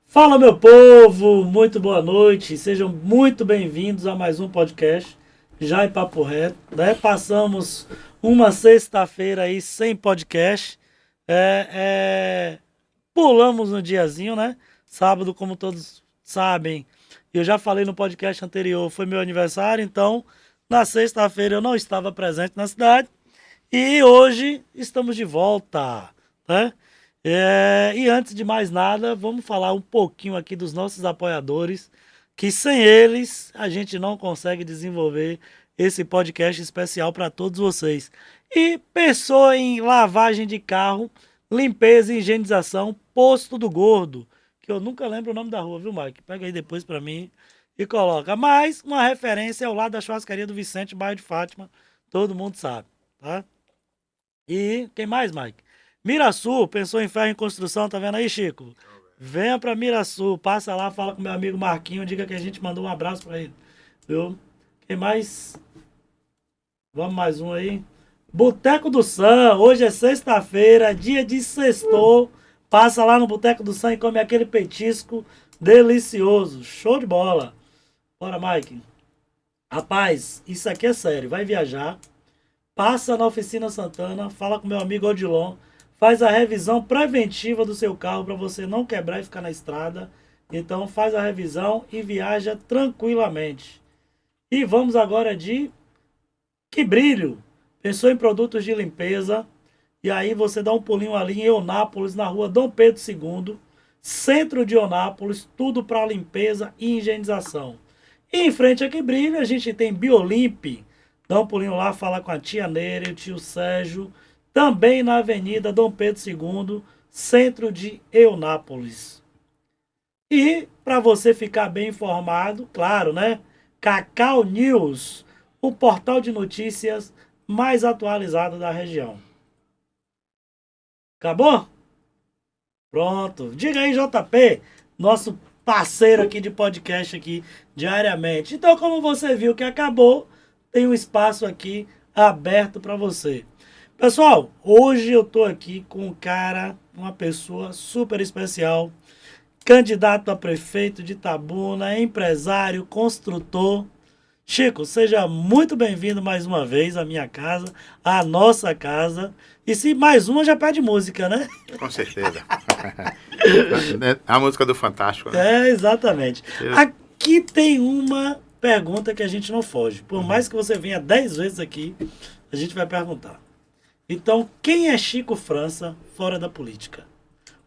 Fala, meu povo, muito boa noite, sejam muito bem-vindos a mais um podcast, já em Papo Reto, né? Passamos uma sexta-feira aí sem podcast, é, é, pulamos um diazinho, né? Sábado, como todos sabem, eu já falei no podcast anterior, foi meu aniversário, então na sexta-feira eu não estava presente na cidade, e hoje estamos de volta, né? E antes de mais nada, vamos falar um pouquinho aqui dos nossos apoiadores, que sem eles a gente não consegue desenvolver esse podcast especial para todos vocês. E pensou em lavagem de carro, limpeza e higienização, Posto do Gordo, que eu nunca lembro o nome da rua, viu, Mike? Pega aí depois para mim e coloca. Mas uma referência ao lado da churrascaria do Vicente, bairro de Fátima, todo mundo sabe, tá? E quem mais, Mike? Mirasul, pensou em ferro em construção, tá vendo aí, Chico? Venha pra Mirasul, passa lá, fala com meu amigo Marquinho, diga que a gente mandou um abraço pra ele. Viu? Quem mais? Vamos mais um aí. Boteco do Sam, hoje é sexta-feira, dia de sextou. Passa lá no Boteco do Sam e come aquele petisco delicioso. Show de bola. Bora, Mike. Rapaz, isso aqui é sério. Vai viajar. Passa na Oficina Santana, fala com meu amigo Odilon, faz a revisão preventiva do seu carro para você não quebrar e ficar na estrada. Então faz a revisão e viaja tranquilamente. E vamos agora de Que Brilho. Pensou em produtos de limpeza? E aí você dá um pulinho ali em Eunápolis, na rua Dom Pedro II, centro de Eunápolis, tudo para limpeza e higienização. E em frente a Que Brilho, a gente tem Biolimpe. Dá um pulinho lá, fala com a tia Neira e o tio Sérgio. Também na Avenida Dom Pedro II, centro de Eunápolis. E para você ficar bem informado, claro, né? Cacau News, o portal de notícias mais atualizado da região. Acabou? Pronto. Diga aí, JP, nosso parceiro aqui de podcast aqui diariamente. Então, como você viu que acabou, tem um espaço aqui aberto para você. Pessoal, hoje eu tô aqui com um cara, uma pessoa super especial, candidato a prefeito de Itabuna, empresário, construtor. Chico, seja muito bem-vindo mais uma vez à minha casa, à nossa casa. E se mais uma, já pede música, né? Com certeza. A música do Fantástico, né? É, exatamente. Aqui tem uma pergunta que a gente não foge. Por mais que você venha 10 vezes aqui, a gente vai perguntar. Então, quem é Chico França fora da política?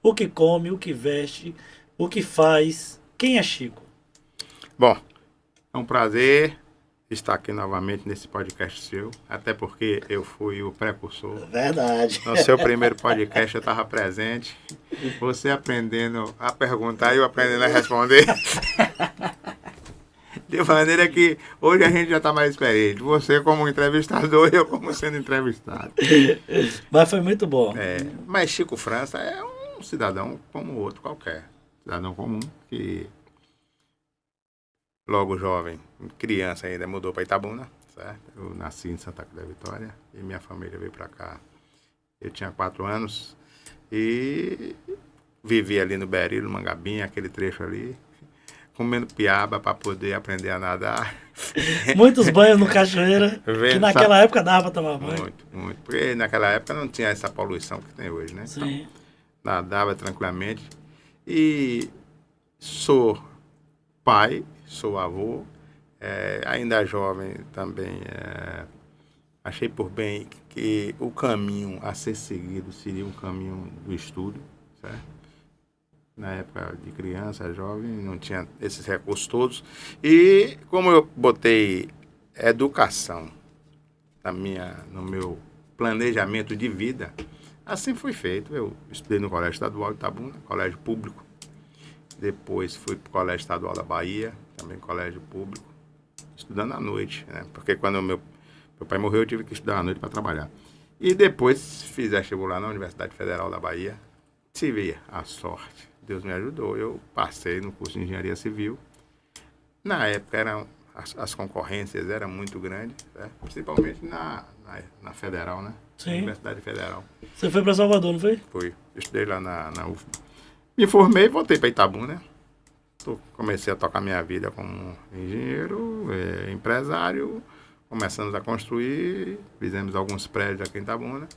O que come, o que veste, o que faz? Quem é Chico? Bom, é um prazer estar aqui novamente nesse podcast seu, até porque eu fui o precursor. Verdade. No seu primeiro podcast eu estava presente, você aprendendo a perguntar e eu aprendendo a responder. De maneira que hoje a gente já está mais experiente. Você como entrevistador e eu como sendo entrevistado. Mas foi muito bom. Mas Chico França é um cidadão como outro qualquer. Cidadão comum que logo jovem, criança ainda, mudou para Itabuna, certo? Eu nasci em Santa Cruz da Vitória e minha família veio para cá. Eu tinha 4 anos e vivi ali no Berilo, Mangabinha, aquele trecho ali, comendo piaba para poder aprender a nadar. Muitos banhos no cachoeira, que naquela época dava para tomar banho. Muito, muito. Porque naquela época não tinha essa poluição que tem hoje, né? Sim. Então, nadava tranquilamente. E sou pai, sou avô, ainda jovem também, achei por bem que o caminho a ser seguido seria um caminho do estudo, certo? Na época de criança, jovem, não tinha esses recursos todos. E como eu botei educação no meu planejamento de vida, assim foi feito. Eu estudei no Colégio Estadual de Itabuna, colégio público. Depois fui para o Colégio Estadual da Bahia, também colégio público, estudando à noite, né? Porque quando meu pai morreu, eu tive que estudar à noite para trabalhar. E depois fiz vestibular na Universidade Federal da Bahia. Tive a sorte, Deus me ajudou, eu passei no curso de Engenharia Civil. Na época as concorrências eram muito grandes, né? Principalmente na Federal, né? Sim. Universidade Federal. Você foi para Salvador, não foi? Fui, estudei lá na UFBA. Me formei e voltei para Itabuna. Comecei a tocar minha vida como engenheiro, empresário. Começamos a construir, fizemos alguns prédios aqui em Itabuna.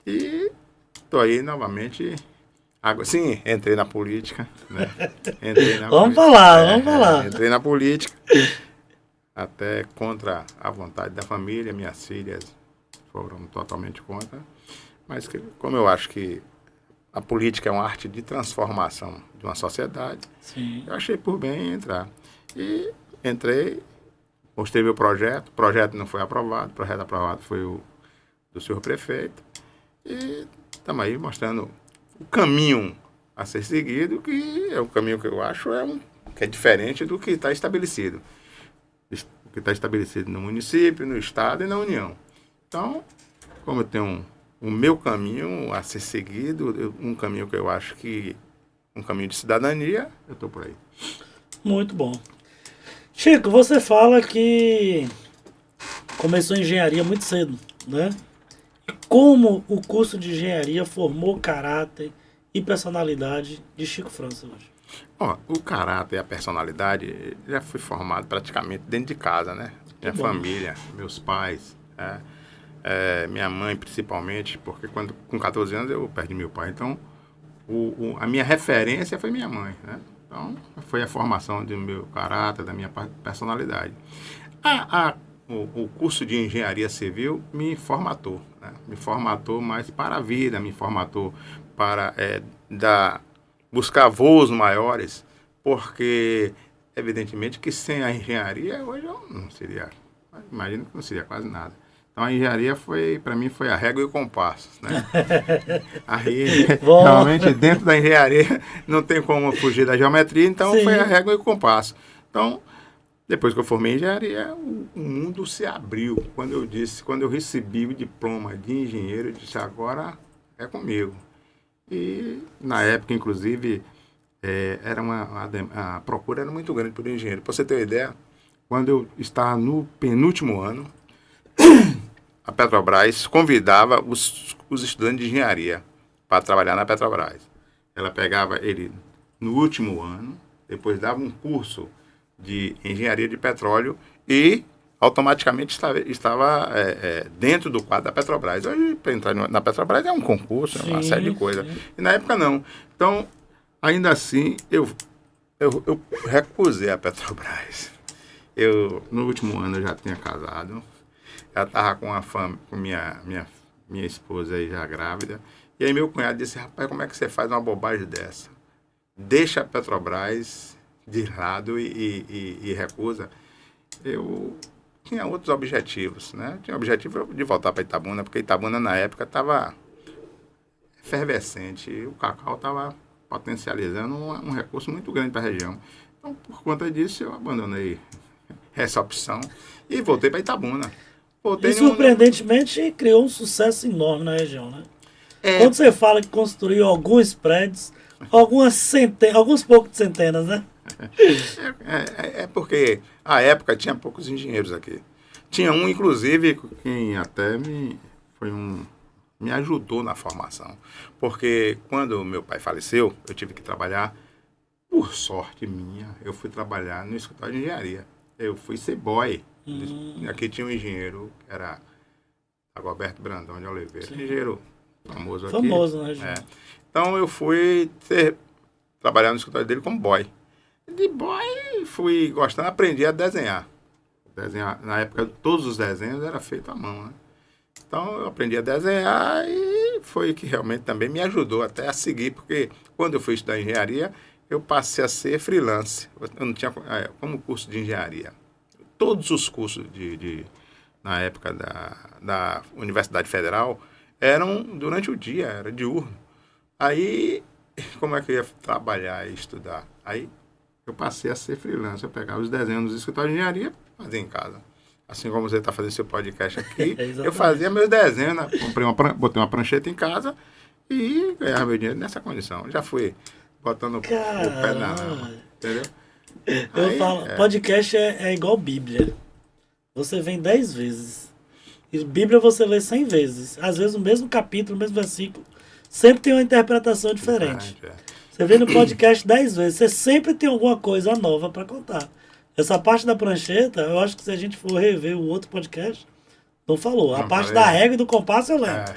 E estou aí novamente. Sim, entrei na política. Né? Vamos falar. Entrei na política, até contra a vontade da família. Minhas filhas foram totalmente contra. Mas como eu acho que a política é uma arte de transformação de uma sociedade, Sim. Eu achei por bem entrar. E entrei, mostrei meu projeto. O projeto não foi aprovado. O projeto aprovado foi o do senhor prefeito. E estamos aí mostrando o caminho a ser seguido, que é o caminho que eu acho que é diferente do que está estabelecido. O que está estabelecido no município, no estado e na União. Então, como eu tenho o meu caminho a ser seguido, um caminho que eu acho que um caminho de cidadania, eu estou por aí. Muito bom. Chico, você fala que começou engenharia muito cedo, né? Como o curso de engenharia formou caráter e personalidade de Chico França hoje? O caráter e a personalidade já fui formado praticamente dentro de casa, né? Minha família, meus pais, minha mãe principalmente, porque com 14 anos eu perdi meu pai, então a minha referência foi minha mãe, né? Então foi a formação do meu caráter, da minha personalidade. O curso de engenharia civil me formatou, né? Me formatou mais para a vida, me formatou para buscar voos maiores, porque evidentemente que sem a engenharia hoje eu não seria, imagino que não seria quase nada. Então a engenharia para mim foi a régua e o compasso, né? Aí, realmente dentro da engenharia não tem como fugir da geometria, então Sim. Foi a régua e o compasso. Então, depois que eu formei em engenharia, o mundo se abriu. Quando eu recebi o diploma de engenheiro, eu disse, agora é comigo. E na época, inclusive, a procura era muito grande por engenheiro. Para você ter uma ideia, quando eu estava no penúltimo ano, a Petrobras convidava os estudantes de engenharia para trabalhar na Petrobras. Ela pegava ele no último ano, depois dava um curso de engenharia de petróleo e automaticamente estava dentro do quadro da Petrobras. Hoje, para entrar na Petrobras é um concurso, é uma série de coisas. E na época não. Então, ainda assim, eu recusei a Petrobras. No último ano eu já tinha casado, já estava com minha esposa aí já grávida. E aí meu cunhado disse, rapaz, como é que você faz uma bobagem dessa? Deixa a Petrobras de lado e recusa. Eu tinha outros objetivos, né? Tinha o objetivo de voltar para Itabuna, porque Itabuna na época estava efervescente. O cacau estava potencializando um recurso muito grande para a região. Então, por conta disso, eu abandonei essa opção e voltei para Itabuna. E surpreendentemente criou um sucesso enorme na região, né? Quando você fala que construiu alguns prédios, alguns poucos de centenas, né? Porque à época tinha poucos engenheiros aqui. Tinha um, inclusive, quem até me ajudou na formação. Porque quando meu pai faleceu, eu tive que trabalhar, por sorte minha, eu fui trabalhar no escritório de engenharia. Eu fui ser boy. Aqui tinha um engenheiro, que era Agoberto Brandão de Oliveira. Sim. Engenheiro famoso aqui. Famoso, né, gente? Então eu fui trabalhar no escritório dele como boy. De boy fui gostando, aprendi a desenhar. Na época, todos os desenhos eram feitos à mão, né? Então eu aprendi a desenhar e foi que realmente também me ajudou até a seguir, porque quando eu fui estudar engenharia, eu passei a ser freelance. Eu não tinha como curso de engenharia. Todos os cursos na época da Universidade Federal eram durante o dia, era diurno. Aí, como é que eu ia trabalhar e estudar? Aí, eu passei a ser freelancer. Eu pegava os desenhos dos escritórios de engenharia e fazia em casa. Assim como você está fazendo seu podcast aqui, eu fazia meus desenhos, né? Botei uma prancheta em casa e ganhava meu dinheiro nessa condição. Já fui botando o pé na rama, entendeu? Eu falo, podcast é igual Bíblia. Você vem 10 vezes. E Bíblia você lê 100 vezes. Às vezes o mesmo capítulo, o mesmo versículo, sempre tem uma interpretação diferente. Você vê no podcast 10 vezes, você sempre tem alguma coisa nova para contar. Essa parte da prancheta, eu acho que se a gente for rever o outro podcast, não falou. A Não parte falei. da régua e do compasso eu lembro.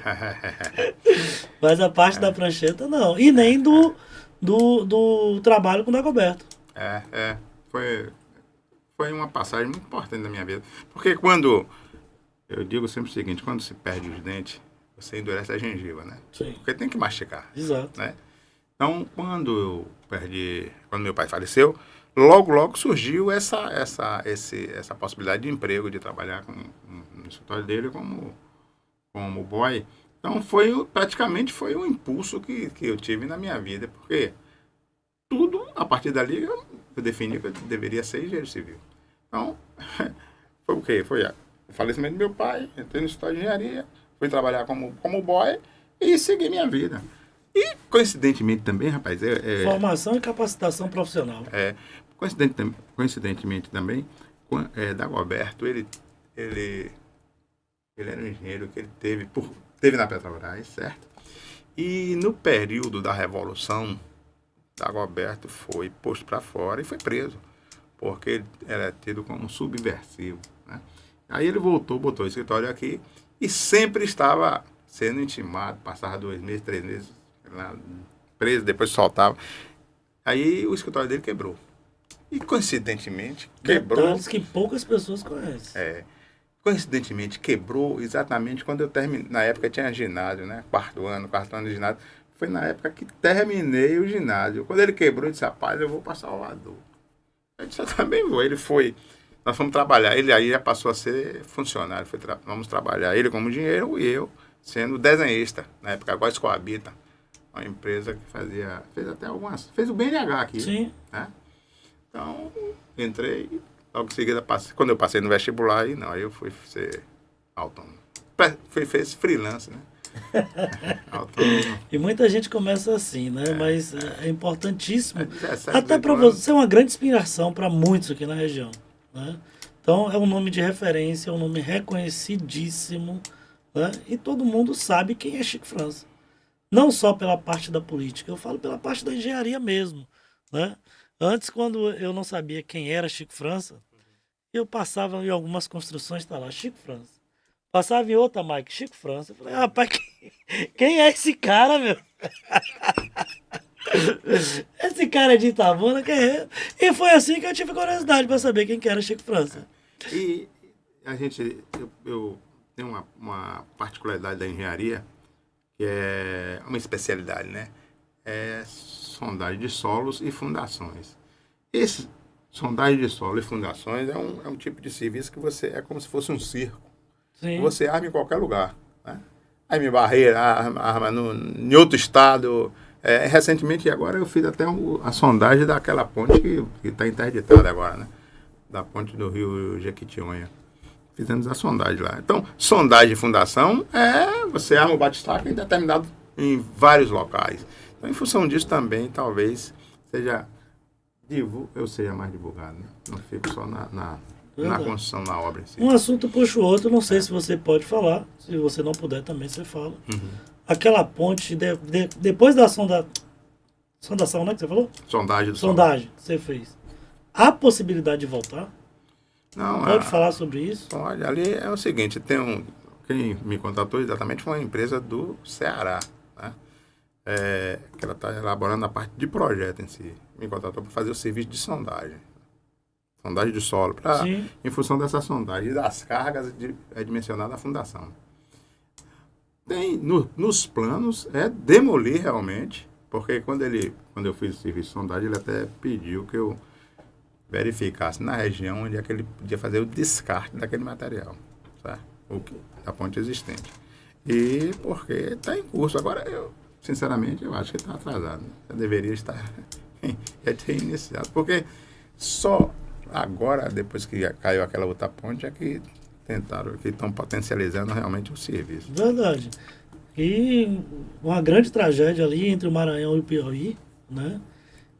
Mas a parte da prancheta não. E nem do trabalho com o Dagoberto. Foi uma passagem muito importante da minha vida. Porque quando, eu digo sempre o seguinte, quando se perde os dentes, você endurece a gengiva, né? Sim. Porque tem que masticar. Exato. Né? Então, quando meu pai faleceu, logo surgiu essa possibilidade de emprego, de trabalhar no escritório dele como boy. Então, praticamente foi um impulso que eu tive na minha vida, porque tudo, a partir dali, eu defini que eu deveria ser engenheiro civil. Então, foi o quê? Foi o falecimento do meu pai, entrei no escritório de engenharia, fui trabalhar como boy e segui minha vida. E, coincidentemente também, rapaz... Formação e capacitação profissional. Coincidentemente também, Dagoberto, ele era um engenheiro que ele teve na Petrobras, certo? E no período da Revolução, Dagoberto foi posto para fora e foi preso, porque ele era tido como subversivo, né? Aí ele voltou, botou o escritório aqui e sempre estava sendo intimado, passava 2 meses, 3 meses lá, preso, depois soltava. Aí o escritório dele quebrou. E coincidentemente quebrou. Detalhes que poucas pessoas conhecem. Coincidentemente quebrou exatamente quando eu terminei. Na época tinha ginásio, né? Quarto ano de ginásio. Foi na época que terminei o ginásio. Quando ele quebrou, eu disse, rapaz, eu vou para Salvador. Eu disse, eu também vou. Ele foi. Nós fomos trabalhar. Ele aí já passou a ser funcionário. Vamos trabalhar. Ele como engenheiro e eu sendo desenhista. Na época, agora Coabita. Uma empresa que fez o BNH aqui. Sim. Né? Então, entrei. Logo em seguida, quando eu passei no vestibular, aí eu fui ser autônomo. Fez freelance, né? Autônomo. E muita gente começa assim, né? Mas é importantíssimo. 17, Até para você é uma grande inspiração para muitos aqui na região, né? Então é um nome de referência, é um nome reconhecidíssimo, né? E todo mundo sabe quem é Chico França. Não só pela parte da política, eu falo pela parte da engenharia mesmo, né? Antes, quando eu não sabia quem era Chico França, eu passava em algumas construções, tá lá, Chico França. Passava em outra, Mike, Chico França. Eu falei, rapaz, quem é esse cara, meu? Esse cara é de Itabuna, quem é? E foi assim que eu tive curiosidade para saber quem que era Chico França. E eu tenho uma particularidade da engenharia, que é uma especialidade, né? É sondagem de solos e fundações. Esse sondagem de solo e fundações é um tipo de serviço que é como se fosse um circo. Sim. Você arma em qualquer lugar, né? Aí me barreira, arma em outro estado. Recentemente, agora, eu fiz até a sondagem daquela ponte que está interditada agora, né? Da ponte do Rio Jequitinhonha. Fizemos a sondagem lá. Então, sondagem e fundação você arma o batistaca em vários locais. Então, em função disso também, talvez eu seja mais divulgado, né? Não fico só na construção, na obra em si. Um assunto puxa o outro, não sei se você pode falar. Se você não puder, também você fala. Aquela ponte, depois da sondação, né, que você falou? Sondagem que você fez. Há possibilidade de voltar? Não, pode falar sobre isso? Pode. Ali é o seguinte, quem me contratou exatamente foi uma empresa do Ceará, né? Que ela está elaborando a parte de projeto em si. Me contratou para fazer o serviço de sondagem de solo, em função dessa sondagem e das cargas dimensionada a fundação. Nos planos demolir realmente, porque quando eu fiz o serviço de sondagem, ele até pediu que eu verificasse na região onde é que ele podia fazer o descarte daquele material, certo? Da ponte existente. E porque está em curso. Agora, sinceramente, eu acho que está atrasado. Já deveria estar já ter iniciado. Porque só agora, depois que caiu aquela outra ponte, é que estão potencializando realmente o serviço. Verdade. E uma grande tragédia ali entre o Maranhão e o Piauí, né?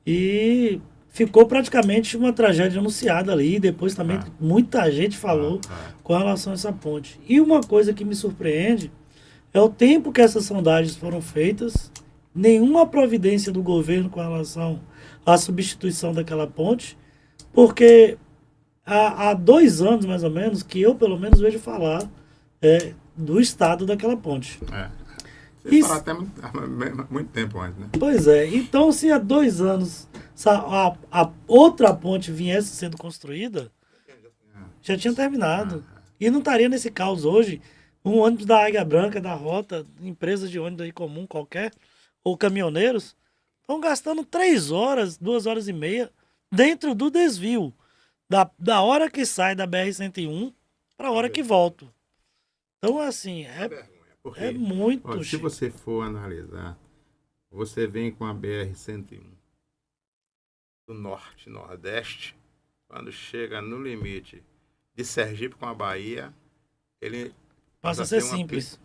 E ficou praticamente uma tragédia anunciada ali. Depois também muita gente falou com relação a essa ponte. E uma coisa que me surpreende é o tempo que essas sondagens foram feitas nenhuma providência do governo com relação à substituição daquela ponte, porque há 2 anos, mais ou menos, que eu, pelo menos, vejo falar do estado daquela ponte. Você fala até muito tempo antes, né? Pois é. Então, se há 2 anos a outra ponte viesse sendo construída, já tinha terminado. E não estaria nesse caos hoje. Um ônibus da Águia Branca, da Rota, empresas de ônibus aí comum qualquer, ou caminhoneiros, estão gastando 3 horas, 2 horas e meia dentro do desvio. Da hora que sai da BR-101 para a hora que volta. Então, assim, é muito. Olha, se você for analisar, você vem com a BR-101 do norte, nordeste, quando chega no limite de Sergipe com a Bahia, ele passa a ser simples.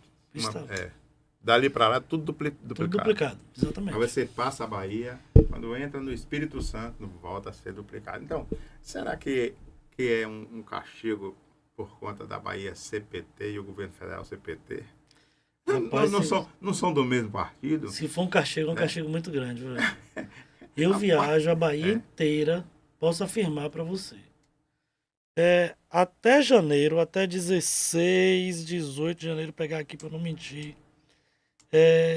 Dali para lá, tudo duplicado. Tudo duplicado, exatamente. Aí você passa a Bahia, quando entra no Espírito Santo, volta a ser duplicado. Então, será que é um castigo por conta da Bahia CPT e o governo federal CPT? Rapaz, não são do mesmo partido? Se for um castigo, é um castigo muito grande, velho. Eu viajo a Bahia inteira, posso afirmar para você. Até janeiro, até 16, 18 de janeiro, pegar aqui para não mentir.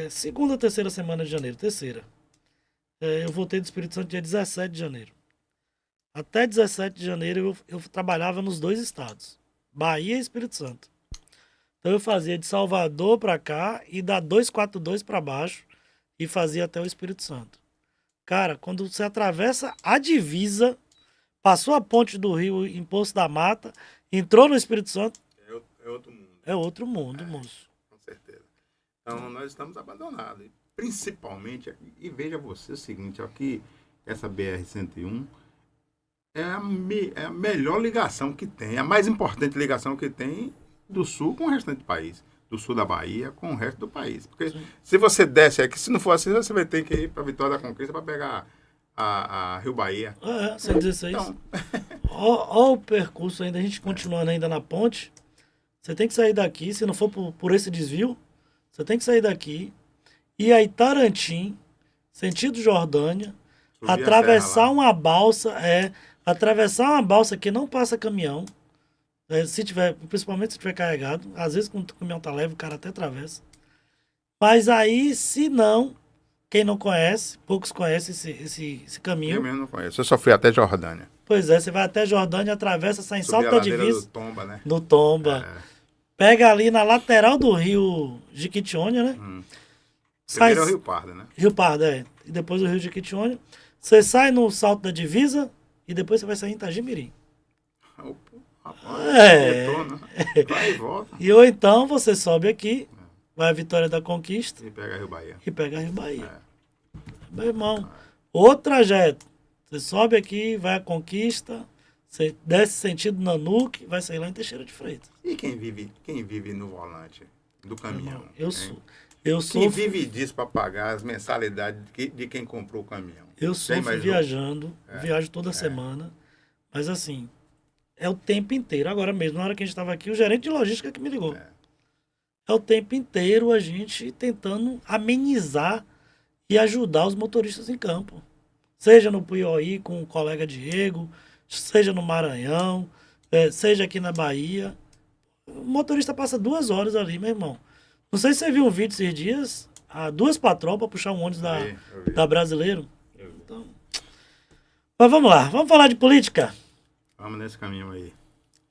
Segunda ou terceira semana de janeiro, terceira. Eu voltei do Espírito Santo dia 17 de janeiro. Até 17 de janeiro eu trabalhava nos 2 estados, Bahia e Espírito Santo. Então eu fazia de Salvador para cá e da 242 para baixo e fazia até o Espírito Santo. Cara, quando você atravessa a divisa, passou a ponte do rio em Poço da Mata, entrou no Espírito Santo. É outro mundo. É outro mundo, moço. Com certeza. Então nós estamos abandonados. Principalmente, e veja você o seguinte, aqui, essa BR-101 é a melhor ligação que tem, a mais importante ligação que tem do sul com o restante do país. Do sul da Bahia com o resto do país. Porque se você desce aqui, se não for assim, você vai ter que ir para Vitória da Conquista para pegar a Rio Bahia. 116. Então... Ó o percurso ainda, a gente continuando ainda na ponte. Você tem que sair daqui, se não for por esse desvio, você tem que sair daqui, ir a Itarantim, sentido Jordânia, atravessar uma balsa, que não passa caminhão, se tiver, principalmente se tiver carregado, às vezes quando o caminhão tá leve, o cara até atravessa. Mas aí, se não, quem não conhece, poucos conhecem esse caminho. Eu mesmo não conheço, eu só fui até Jordânia. Pois é, você vai até Jordânia, atravessa, sai em Salto da Divisa. Do Tomba, né? Do Tomba. Pega ali na lateral do rio Jequitinhonha, né? Primeiro é o Rio Pardo, né? Rio Pardo, E depois o rio Jequitinhonha. Você sai no Salto da Divisa e depois você vai sair em Itagimirim. Vai e volta. E ou então você sobe aqui, vai a Vitória da Conquista. E pega Rio Bahia. Rio Bahia. Meu irmão, outro trajeto. Você sobe aqui, vai a Conquista, você desce sentido Nanuque, vai sair lá em Teixeira de Freitas. E quem vive no volante do caminhão? Eu sou. Quem vive disso para pagar as mensalidades de quem comprou o caminhão? Eu sofro viajando, viajo toda semana, mas assim, é o tempo inteiro. Agora mesmo, na hora que a gente estava aqui, o gerente de logística que me ligou. É o tempo inteiro a gente tentando amenizar e ajudar os motoristas em campo. Seja no Piauí com o colega Diego, seja no Maranhão, seja aqui na Bahia. O motorista passa 2 horas ali, meu irmão. Não sei se você viu um vídeo esses dias, 2 patrões para puxar um ônibus da Brasileiro. Então, mas vamos lá, vamos falar de política? Vamos nesse caminho aí.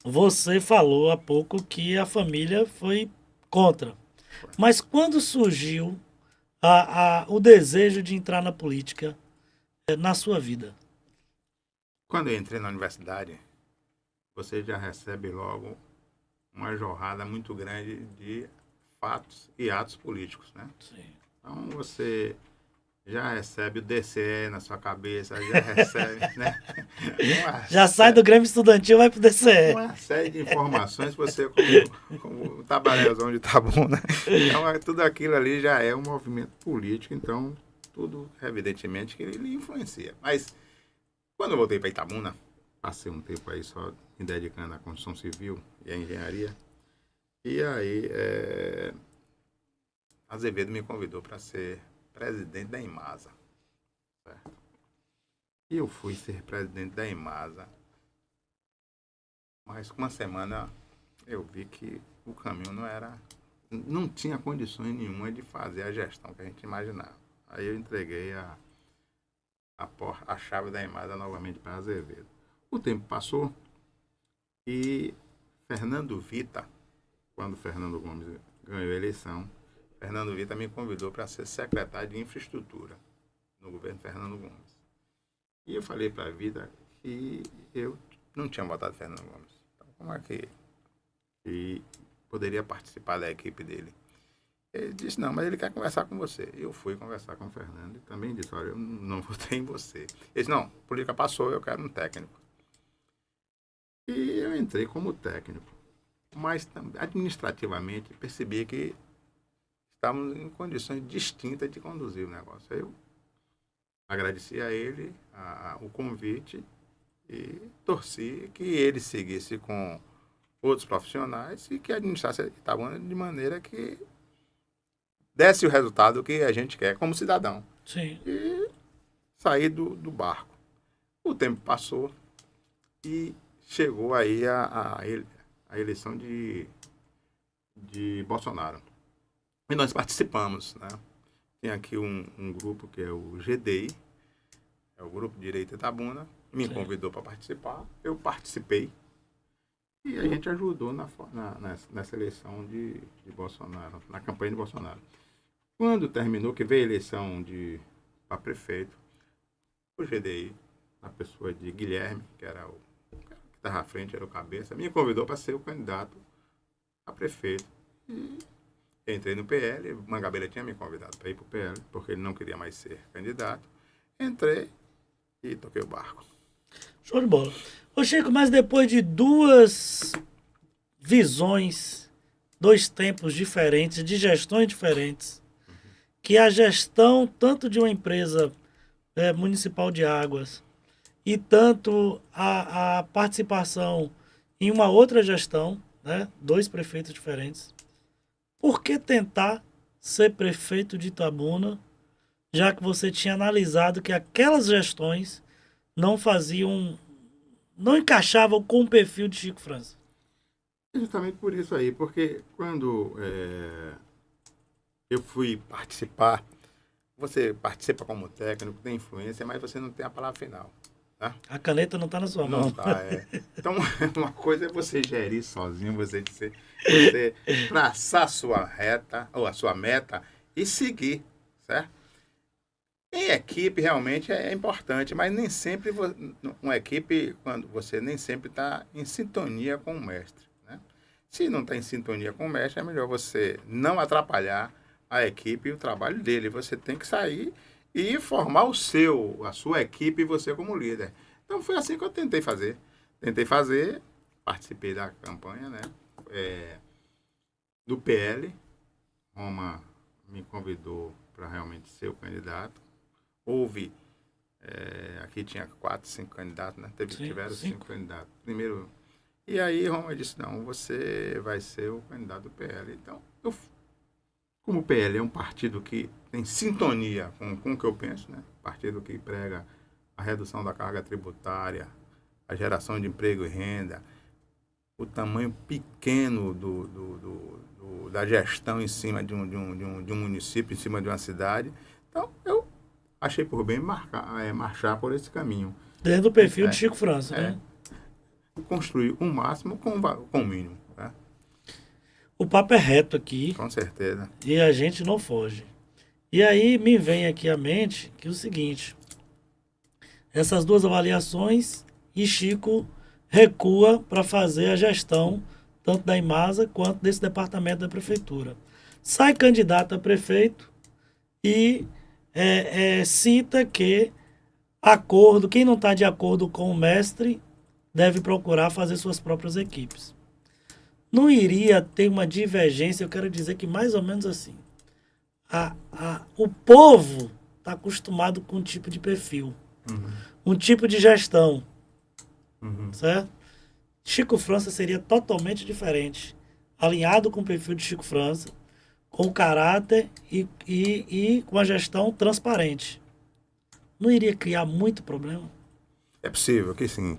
Você falou há pouco que a família foi contra. Mas quando surgiu o desejo de entrar na política na sua vida? Quando eu entrei na universidade, você já recebe logo uma jorrada muito grande de fatos e atos políticos, né? Sim. Então você já recebe o DCE na sua cabeça, já recebe, né? Já sai do Grêmio Estudantil e vai pro DCE. Uma série de informações, você como o tabaréuzão de Itabuna. Então tudo aquilo ali já é um movimento político, então tudo, evidentemente, que ele influencia. Mas, quando eu voltei para Itabuna, passei um tempo aí só me dedicando à construção civil e à engenharia, e aí Azevedo me convidou para presidente da Imasa. Certo? E eu fui ser presidente da Imasa. Mas com uma semana eu vi que o caminho não tinha condições nenhuma de fazer a gestão que a gente imaginava. Aí eu entreguei a chave da Imasa novamente para Azevedo. O tempo passou e Fernando Vita, quando Fernando Gomes ganhou a eleição, Fernando Vita me convidou para ser secretário de infraestrutura no governo Fernando Gomes. E eu falei para a Vita que eu não tinha votado Fernando Gomes. Então, como é que poderia participar da equipe dele? Ele disse, não, mas ele quer conversar com você. Eu fui conversar com o Fernando e também disse, olha, eu não votei em você. Ele disse, não, a política passou, eu quero um técnico. E eu entrei como técnico. Mas administrativamente percebi que estávamos em condições distintas de conduzir o negócio. Aí eu agradeci a ele o convite e torci que ele seguisse com outros profissionais e que administrasse Itabuna de maneira que desse o resultado que a gente quer como cidadão. Sim. E sair do barco. O tempo passou e chegou aí a eleição de Bolsonaro. E nós participamos, né? Tem aqui um grupo que é o GDI, é o Grupo Direito Itabuna, me convidou para participar, eu participei e a gente ajudou nessa eleição de Bolsonaro, na campanha de Bolsonaro. Quando terminou, que veio a eleição para prefeito, o GDI, a pessoa de Guilherme, que era o que estava à frente, era o cabeça, me convidou para ser o candidato a prefeito. E entrei no PL, Mangabeira tinha me convidado para ir para o PL, porque ele não queria mais ser candidato. Entrei e toquei o barco. Show de bola. Ô Chico, mas depois de duas visões, dois tempos diferentes, de gestões diferentes, que a gestão tanto de uma empresa municipal de águas e tanto a participação em uma outra gestão, né, dois prefeitos diferentes, por que tentar ser prefeito de Itabuna, já que você tinha analisado que aquelas gestões não encaixavam com o perfil de Chico França? Justamente por isso aí, porque quando eu fui participar, você participa como técnico, tem influência, mas você não tem a palavra final. Né? A caneta não está na sua mão. Não está, Então, uma coisa é você gerir sozinho, você traçar a sua reta, ou a sua meta, e seguir, certo? Em equipe, realmente, é importante, mas nem sempre, uma equipe, quando você nem sempre está em sintonia com o mestre. Né? Se não está em sintonia com o mestre, é melhor você não atrapalhar a equipe e o trabalho dele. Você tem que sair e formar a sua equipe e você como líder. Então foi assim que eu tentei fazer. Participei da campanha, né? Do PL. Roma me convidou para realmente ser o candidato. Houve, aqui tinha 4, 5 candidatos, né? Tiveram 5 candidatos. Primeiro, e aí Roma disse, não, você vai ser o candidato do PL. Então, como o PL é um partido que tem sintonia com o que eu penso, né? Partido que prega a redução da carga tributária, a geração de emprego e renda, o tamanho pequeno da gestão em cima de um município, em cima de uma cidade. Então, eu achei por bem marchar por esse caminho. Dentro do perfil de Chico França, né? Construir o máximo com o mínimo. Tá? O papo é reto aqui. Com certeza. E a gente não foge. E aí me vem aqui à mente que é o seguinte. Essas duas avaliações e Chico recua para fazer a gestão tanto da Imasa quanto desse departamento da prefeitura. Sai candidato a prefeito e cita que quem não está de acordo com o mestre deve procurar fazer suas próprias equipes. Não iria ter uma divergência, eu quero dizer que mais ou menos assim. O povo está acostumado com um tipo de perfil, um tipo de gestão, certo? Chico França seria totalmente diferente, alinhado com o perfil de Chico França, com caráter e com a gestão transparente. Não iria criar muito problema? É possível que sim.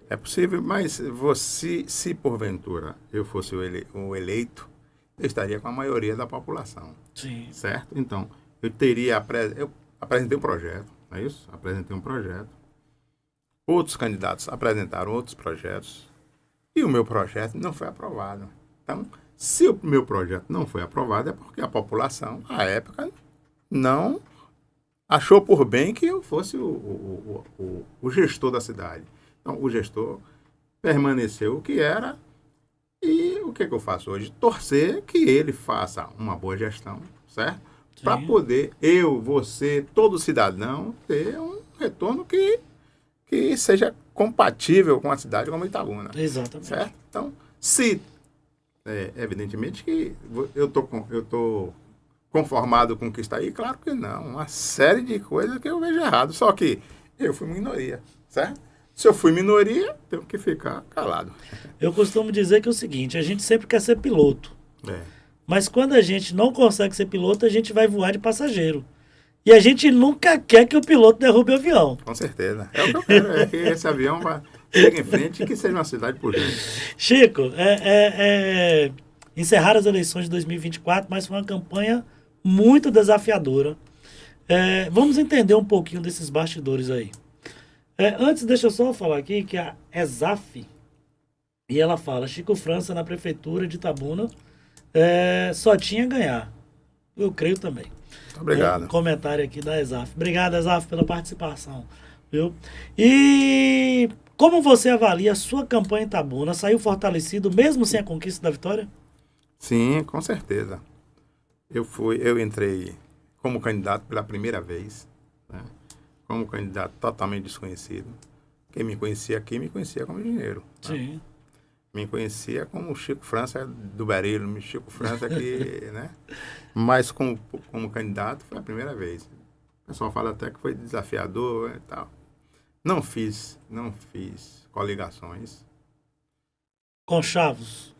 É possível, mas você, se porventura eu fosse o eleito, eu estaria com a maioria da população. Sim. Certo? Então, eu apresentei um projeto, não é isso? Apresentei um projeto. Outros candidatos apresentaram outros projetos. E o meu projeto não foi aprovado. Então, se o meu projeto não foi aprovado, é porque a população, à época, não achou por bem que eu fosse o gestor da cidade. Então, o gestor permaneceu o que era. E o que eu faço hoje? Torcer que ele faça uma boa gestão, certo? Para poder eu, você, todo cidadão, ter um retorno que seja compatível com a cidade como Itabuna. Exatamente. Certo? Então, se evidentemente que eu tô conformado com o que está aí, claro que não. Uma série de coisas que eu vejo errado. Só que eu fui minoria, certo? Se eu fui minoria, tenho que ficar calado. Eu costumo dizer que é o seguinte, a gente sempre quer ser piloto. É. Mas quando a gente não consegue ser piloto, a gente vai voar de passageiro. E a gente nunca quer que o piloto derrube o avião. Com certeza. É o que eu quero, é que esse avião chegue em frente e que seja uma cidade pujante. Chico, encerraram as eleições de 2024, mas foi uma campanha muito desafiadora. Vamos entender um pouquinho desses bastidores aí. Antes, deixa eu só falar aqui que a ESAF, e ela fala, Chico França na prefeitura de Itabuna só tinha a ganhar. Eu creio também. Obrigado. Comentário aqui da ESAF. Obrigado, ESAF, pela participação. Viu? E como você avalia a sua campanha em Itabuna? Saiu fortalecido mesmo sem a conquista da vitória? Sim, com certeza. Eu entrei como candidato pela primeira vez, né? Como candidato totalmente desconhecido. Quem me conhecia aqui me conhecia como engenheiro. Sim. Né? Me conhecia como Chico França do Berilo, Chico França que, né? Mas como candidato foi a primeira vez. O pessoal fala até que foi desafiador e tal. Não fiz coligações. Conchavos?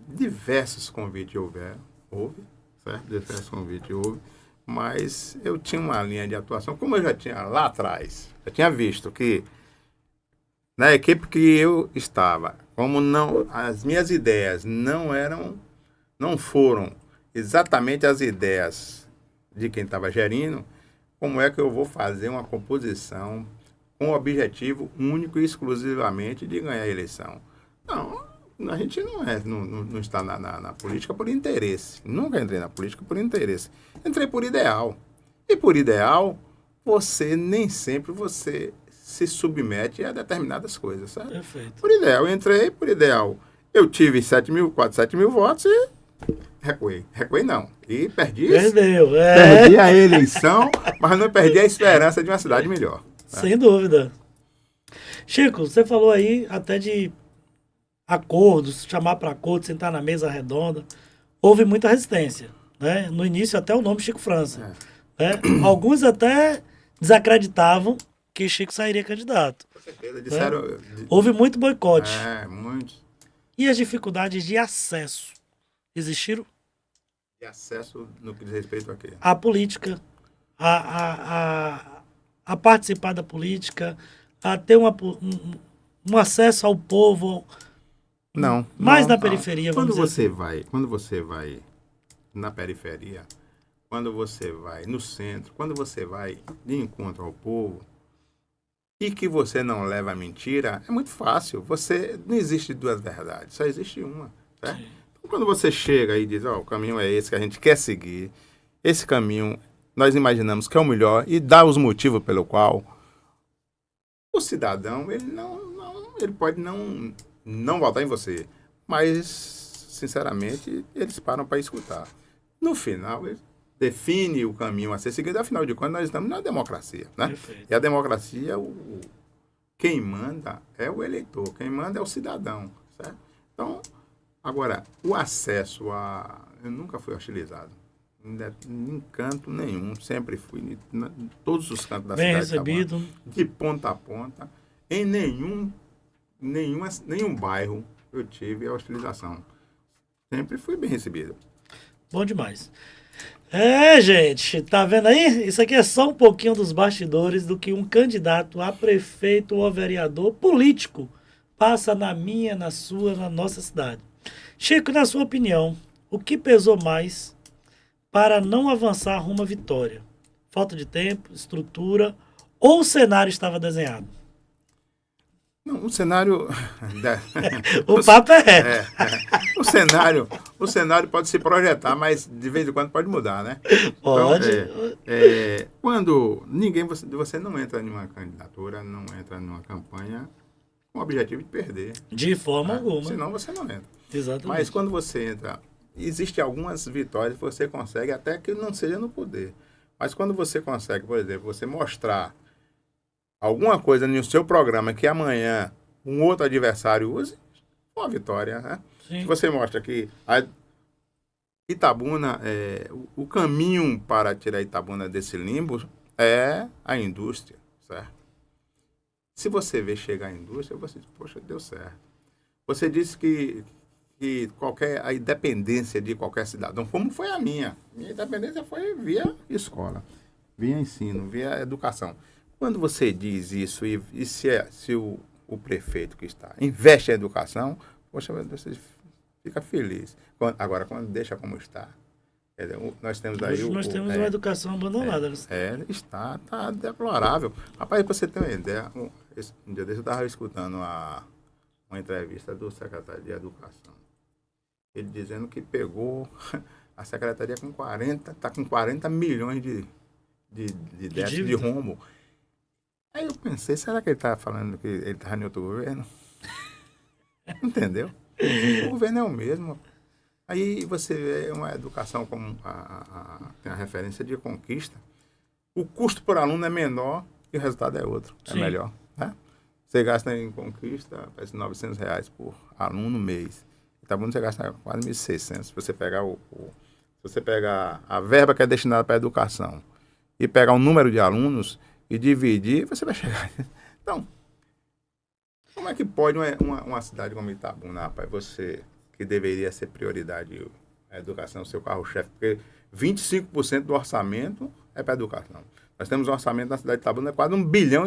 Diversos convites houve, certo? Diversos convites houve. Mas eu tinha uma linha de atuação, como eu já tinha lá atrás, já tinha visto que na equipe que eu estava, como as minhas ideias não foram exatamente as ideias de quem estava gerindo, como é que eu vou fazer uma composição com o objetivo único e exclusivamente de ganhar a eleição? Não, a gente não está na política por interesse. Nunca entrei na política por interesse. Entrei por ideal. E por ideal, nem sempre você se submete a determinadas coisas, certo? Perfeito. Por ideal, eu entrei por ideal. Eu tive 7 mil votos e recuei. Recuei não. E perdi. Perdeu. Perdi a eleição, mas não perdi a esperança de uma cidade melhor. Sem dúvida. Chico, você falou aí até de acordos, chamar para acordo, sentar na mesa redonda. Houve muita resistência, né? No início até o nome Chico França. Né? Alguns até desacreditavam que Chico sairia candidato. Com certeza, disseram... Né? Houve muito boicote. Muito. E as dificuldades de acesso existiram? De acesso no que diz respeito a quê? A política, a participar da política, a ter um acesso ao povo... Não. Mais não, na periferia, quando vamos dizer quando você vai na periferia, quando você vai no centro, quando você vai de encontro ao povo e que você não leva a mentira, é muito fácil. Não existe duas verdades, só existe uma. Certo? Então, quando você chega e diz, o caminho é esse que a gente quer seguir, esse caminho nós imaginamos que é o melhor e dá os motivos pelo qual o cidadão, ele pode não votar em você, mas, sinceramente, eles param para escutar. No final, ele define o caminho a ser seguido, afinal de contas, nós estamos na democracia, né? Perfeito. E a democracia, quem manda é o eleitor, quem manda é o cidadão, certo? Então, agora, o acesso eu nunca fui hostilizado, em canto nenhum, sempre fui, em todos os cantos da bem cidade. recebido. De ponta a ponta, em nenhum bairro eu tive a hostilização. Sempre fui bem recebido. Bom demais. Gente, tá vendo aí? Isso aqui é só um pouquinho dos bastidores do que um candidato a prefeito ou a vereador político passa na minha, na sua, na nossa cidade. Chico, na sua opinião, o que pesou mais para não avançar rumo à vitória? Falta de tempo, estrutura ou o cenário estava desenhado? Não, o cenário. O papo é reto. O cenário pode se projetar, mas de vez em quando pode mudar, né? Pode. Quando você não entra em uma candidatura, não entra numa campanha com o objetivo de perder. De forma alguma. Senão você não entra. Exatamente. Mas quando você entra, existem algumas vitórias que você consegue, até que não seja no poder. Mas quando você consegue, por exemplo, você mostrar alguma coisa no seu programa que amanhã um outro adversário use, uma vitória, né? Sim. Se você mostra que a Itabuna, o caminho para tirar Itabuna desse limbo é a indústria, certo? Se você vê chegar a indústria, você diz, poxa, deu certo. Você disse que a independência de qualquer cidadão, como foi a minha independência foi via escola, via ensino, via educação. Quando você diz isso e se o prefeito que está investe em educação, poxa, você fica feliz. Agora, quando deixa como está, nós temos aí Hoje nós temos uma educação abandonada. Está deplorável. Rapaz, para você ter uma ideia, um dia desse eu estava escutando uma entrevista do secretário de Educação. Ele dizendo que pegou a secretaria está com 40 milhões de déficit de rombo. Aí eu pensei, será que ele está falando que ele está em outro governo? Entendeu? O governo é o mesmo. Aí você vê uma educação como tem a referência de conquista. O custo por aluno é menor e o resultado é outro. É Sim. melhor. Né? Você gasta em conquista, parece R$900 por aluno mês. Itabuna você gasta quase 1.600. Se você pegar se você pegar a verba que é destinada para a educação e pegar o número de alunos e dividir, você vai chegar. Então, como é que pode uma cidade como Itabuna, rapaz, você que deveria ser prioridade a educação, seu carro-chefe, porque 25% do orçamento é para a educação. Nós temos um orçamento na cidade de Itabuna, quase 1,5 bilhão,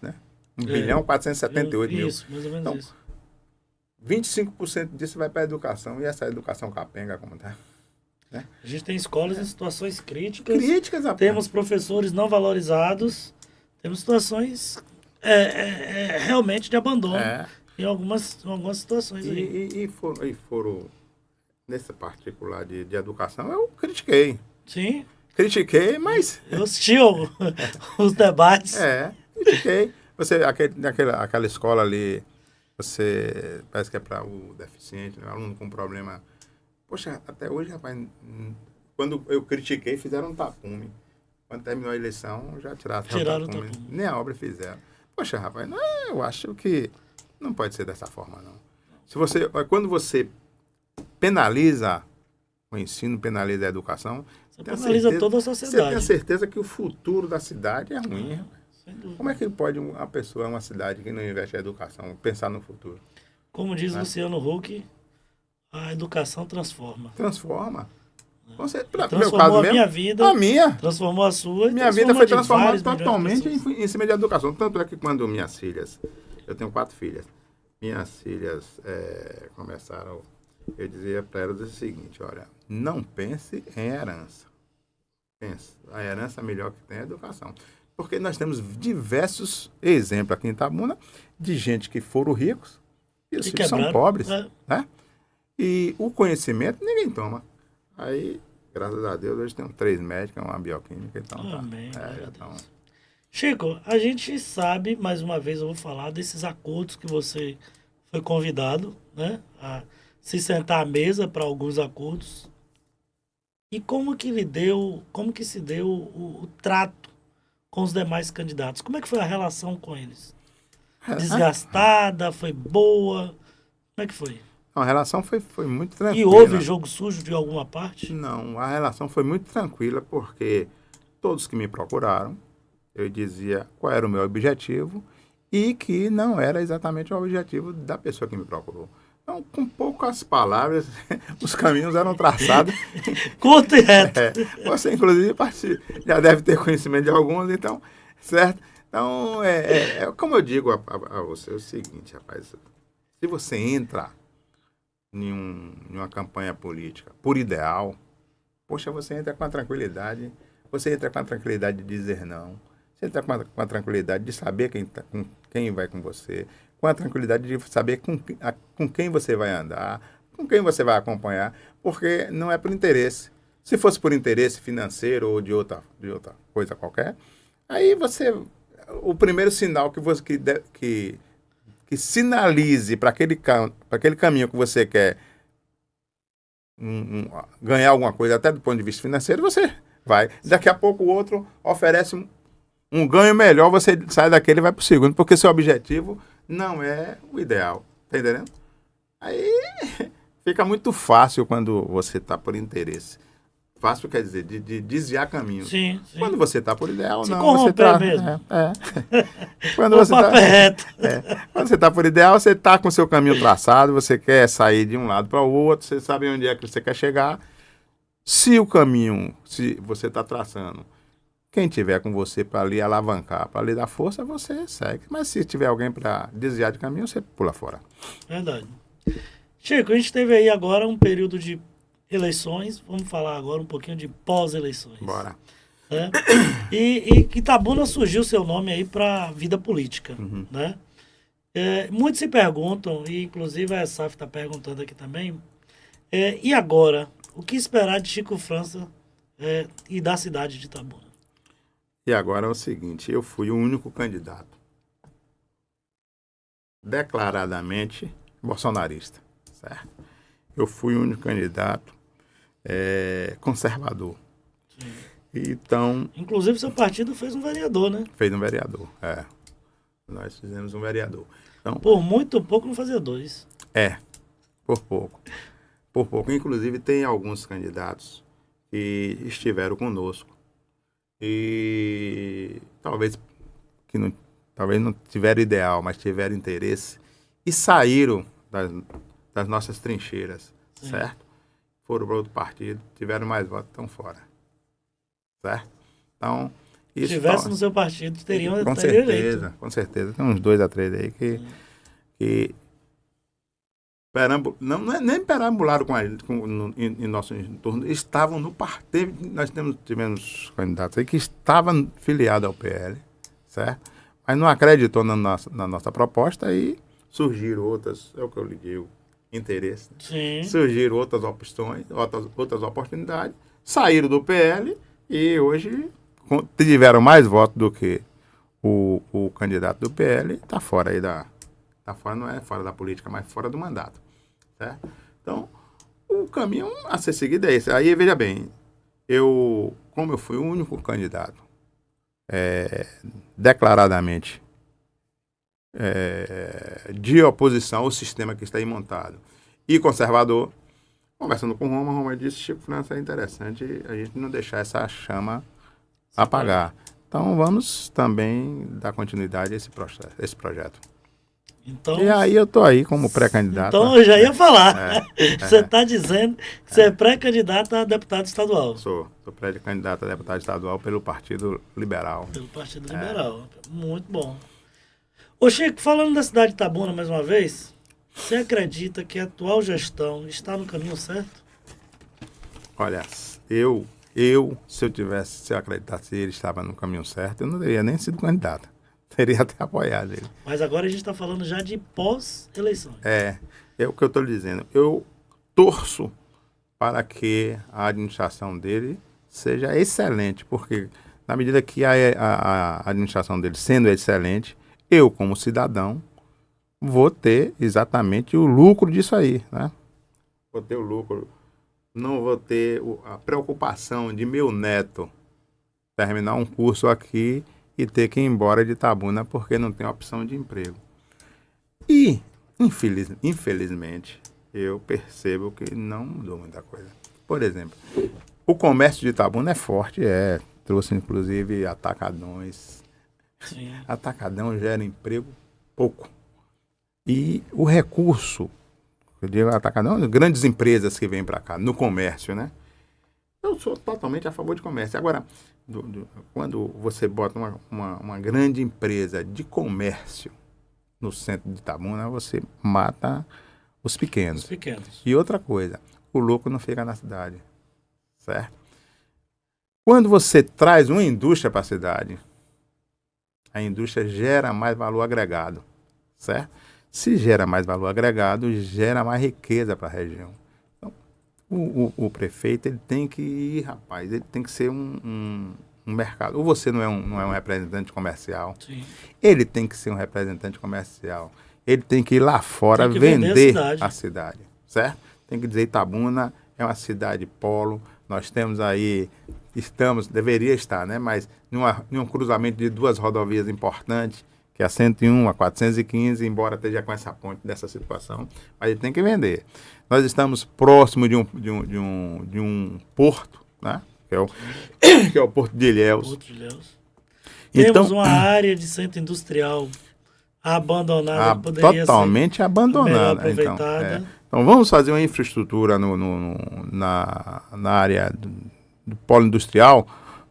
né? 1,478 mil. Isso, mais ou menos então, isso. 25% disso vai para a educação. E essa educação capenga, como tá? Né? A gente tem escolas em situações críticas. Rapaz. Temos professores não valorizados. Temos situações realmente de abandono em algumas situações aí. E foram nessa particular de educação, eu critiquei. Sim. Critiquei, mas... Eu assisti os debates. Critiquei. Aquela escola ali, você parece que é para o deficiente, né? Aluno com problema. Poxa, até hoje, rapaz, quando eu critiquei, fizeram um tapume. Quando terminou a eleição, já tiraram o tapume. Nem a obra fizeram. Poxa, rapaz, eu acho que não pode ser dessa forma, não. Quando você penaliza o ensino, penaliza a educação, você penaliza toda a sociedade. Você tem a certeza que o futuro da cidade é ruim, rapaz. Como é que pode uma cidade que não investe em educação pensar no futuro? Como diz Luciano Huck, a educação transforma. Transforma. Transformou minha vida. A minha. Transformou a sua. Minha vida foi transformada totalmente em cima de educação. Tanto é que quando minhas filhas, eu tenho 4 filhas, minhas filhas começaram, eu dizia para elas o seguinte, olha, não pense em herança. Pense, a herança melhor que tem é a educação. Porque nós temos diversos exemplos aqui em Itabuna de gente que foram ricos e os filhos são pobres. Né? E o conhecimento ninguém toma. Aí, graças a Deus, hoje tem 3 médicos, uma bioquímica. Então, amém. Chico, a gente sabe, mais uma vez eu vou falar, desses acordos que você foi convidado, né, a se sentar à mesa para alguns acordos. E como que se deu o trato com os demais candidatos? Como é que foi a relação com eles? Desgastada, foi boa? Como é que foi? A relação foi muito tranquila. E houve jogo sujo de alguma parte? Não, a relação foi muito tranquila, porque todos que me procuraram, eu dizia qual era o meu objetivo e que não era exatamente o objetivo da pessoa que me procurou. Então, com poucas palavras, os caminhos eram traçados. Curto e reto. Você, inclusive, já deve ter conhecimento de alguns, então, certo? Então, como eu digo a você, é o seguinte, rapaz, se você entra em uma campanha política por ideal, poxa, você entra com a tranquilidade, você entra com a tranquilidade de dizer não, você entra com a tranquilidade de saber com quem vai com você, com a tranquilidade de saber com quem você vai andar, com quem você vai acompanhar, porque não é por interesse. Se fosse por interesse financeiro ou de outra coisa qualquer, aí o primeiro sinal que sinalize para aquele caminho que você quer ganhar alguma coisa, até do ponto de vista financeiro, você vai. Daqui a pouco o outro oferece um ganho melhor, você sai daquele e vai para o segundo, porque seu objetivo não é o ideal. Tá entendendo? Aí fica muito fácil quando você está por interesse. Fácil quer dizer, de desviar caminho. Sim. Quando você está por ideal, Se não. corromper Você mesmo. Quando você papo reto. Quando você está por ideal, você está com o seu caminho traçado, você quer sair de um lado para o outro, você sabe onde é que você quer chegar. Se você está traçando, quem tiver com você para lhe alavancar, para lhe dar força, você segue. Mas se tiver alguém para desviar de caminho, você pula fora. Verdade. Chico, a gente teve aí agora um período de eleições, vamos falar agora um pouquinho de pós-eleições. Bora. Né? E Itabuna surgiu seu nome aí para a vida política. Uhum. Né? Muitos se perguntam, e inclusive a SAF está perguntando aqui também, e agora, o que esperar de Chico França e da cidade de Itabuna? E agora é o seguinte, eu fui o único candidato declaradamente bolsonarista, certo? Eu fui o único candidato conservador. Sim. Então... Inclusive, seu partido fez um vereador, né? Fez um vereador, Nós fizemos um vereador. Então, por muito pouco não fazia dois. Por pouco. Por pouco. Inclusive, tem alguns candidatos que estiveram conosco e talvez não tiveram ideal, mas tiveram interesse e saíram das nossas trincheiras, Sim. certo? Foram para outro partido, tiveram mais votos, estão fora. Certo? Então, se tivesse no seu partido, teriam eleito. Com certeza. Tem uns 2 a 3 aí que nem perambularam com a gente em nosso entorno, estavam no partido. Nós tivemos candidatos aí que estavam filiados ao PL, certo? Mas não acreditou na nossa proposta e surgiram outras, é o que eu lhe digo, interesse. Sim. Surgiram outras opções, outras oportunidades, saíram do PL e hoje tiveram mais votos do que o candidato do PL, está fora aí não é fora da política, mas fora do mandato. Certo? Então, o caminho a ser seguido é esse. Aí, veja bem, como eu fui o único candidato declaradamente de oposição ao sistema que está aí montado e conservador, conversando com Roma disse: Chico França, é interessante a gente não deixar essa chama apagar. Então, vamos também dar continuidade a esse projeto. Então, e aí eu estou aí como pré-candidato. Então eu já ia falar. Você está dizendo que você é pré-candidato a deputado estadual. Sou pré-candidato a deputado estadual pelo Partido Liberal. Pelo Partido Liberal. Muito bom. Ô Chico, falando da cidade de Itabuna mais uma vez, você acredita que a atual gestão está no caminho certo? Olha, se eu acreditasse que ele estava no caminho certo, eu não teria nem sido candidato. Teria até apoiado ele. Mas agora a gente está falando já de pós-eleições. É o que eu estou lhe dizendo. Eu torço para que a administração dele seja excelente, porque na medida que a administração dele sendo excelente, eu, como cidadão, vou ter exatamente o lucro disso aí, né? Vou ter o lucro. Não vou ter a preocupação de meu neto terminar um curso aqui e ter que ir embora de Itabuna porque não tem opção de emprego. E, infelizmente, eu percebo que não mudou muita coisa. Por exemplo, o comércio de Itabuna é forte, trouxe inclusive atacadões. Sim. Atacadão gera emprego pouco. E o recurso eu digo atacadão, grandes empresas que vêm para cá, no comércio, né? Eu sou totalmente a favor de comércio. Agora, quando você bota uma grande empresa de comércio no centro de Itabuna, você mata os pequenos. Os pequenos. E outra coisa, o louco não fica na cidade, certo? Quando você traz uma indústria para a cidade, a indústria gera mais valor agregado, certo? Se gera mais valor agregado, gera mais riqueza para a região. Então, o prefeito, ele tem que ir, rapaz, ele tem que ser um mercado. Ou você não é um representante comercial, Sim. ele tem que ser um representante comercial. Ele tem que ir lá fora vender a cidade, certo? Tem que dizer, Itabuna é uma cidade polo, nós temos aí, deveria estar, né? Mas num cruzamento de duas rodovias importantes, que é a 101, a 415, embora esteja com essa ponte dessa situação, mas ele tem que vender. Nós estamos próximo de um porto, né? Que é o Porto de Ilhéus. Porto de Ilhéus. Então, temos uma área de centro industrial abandonada, totalmente abandonada. Aproveitada. Então vamos fazer uma infraestrutura na área do polo industrial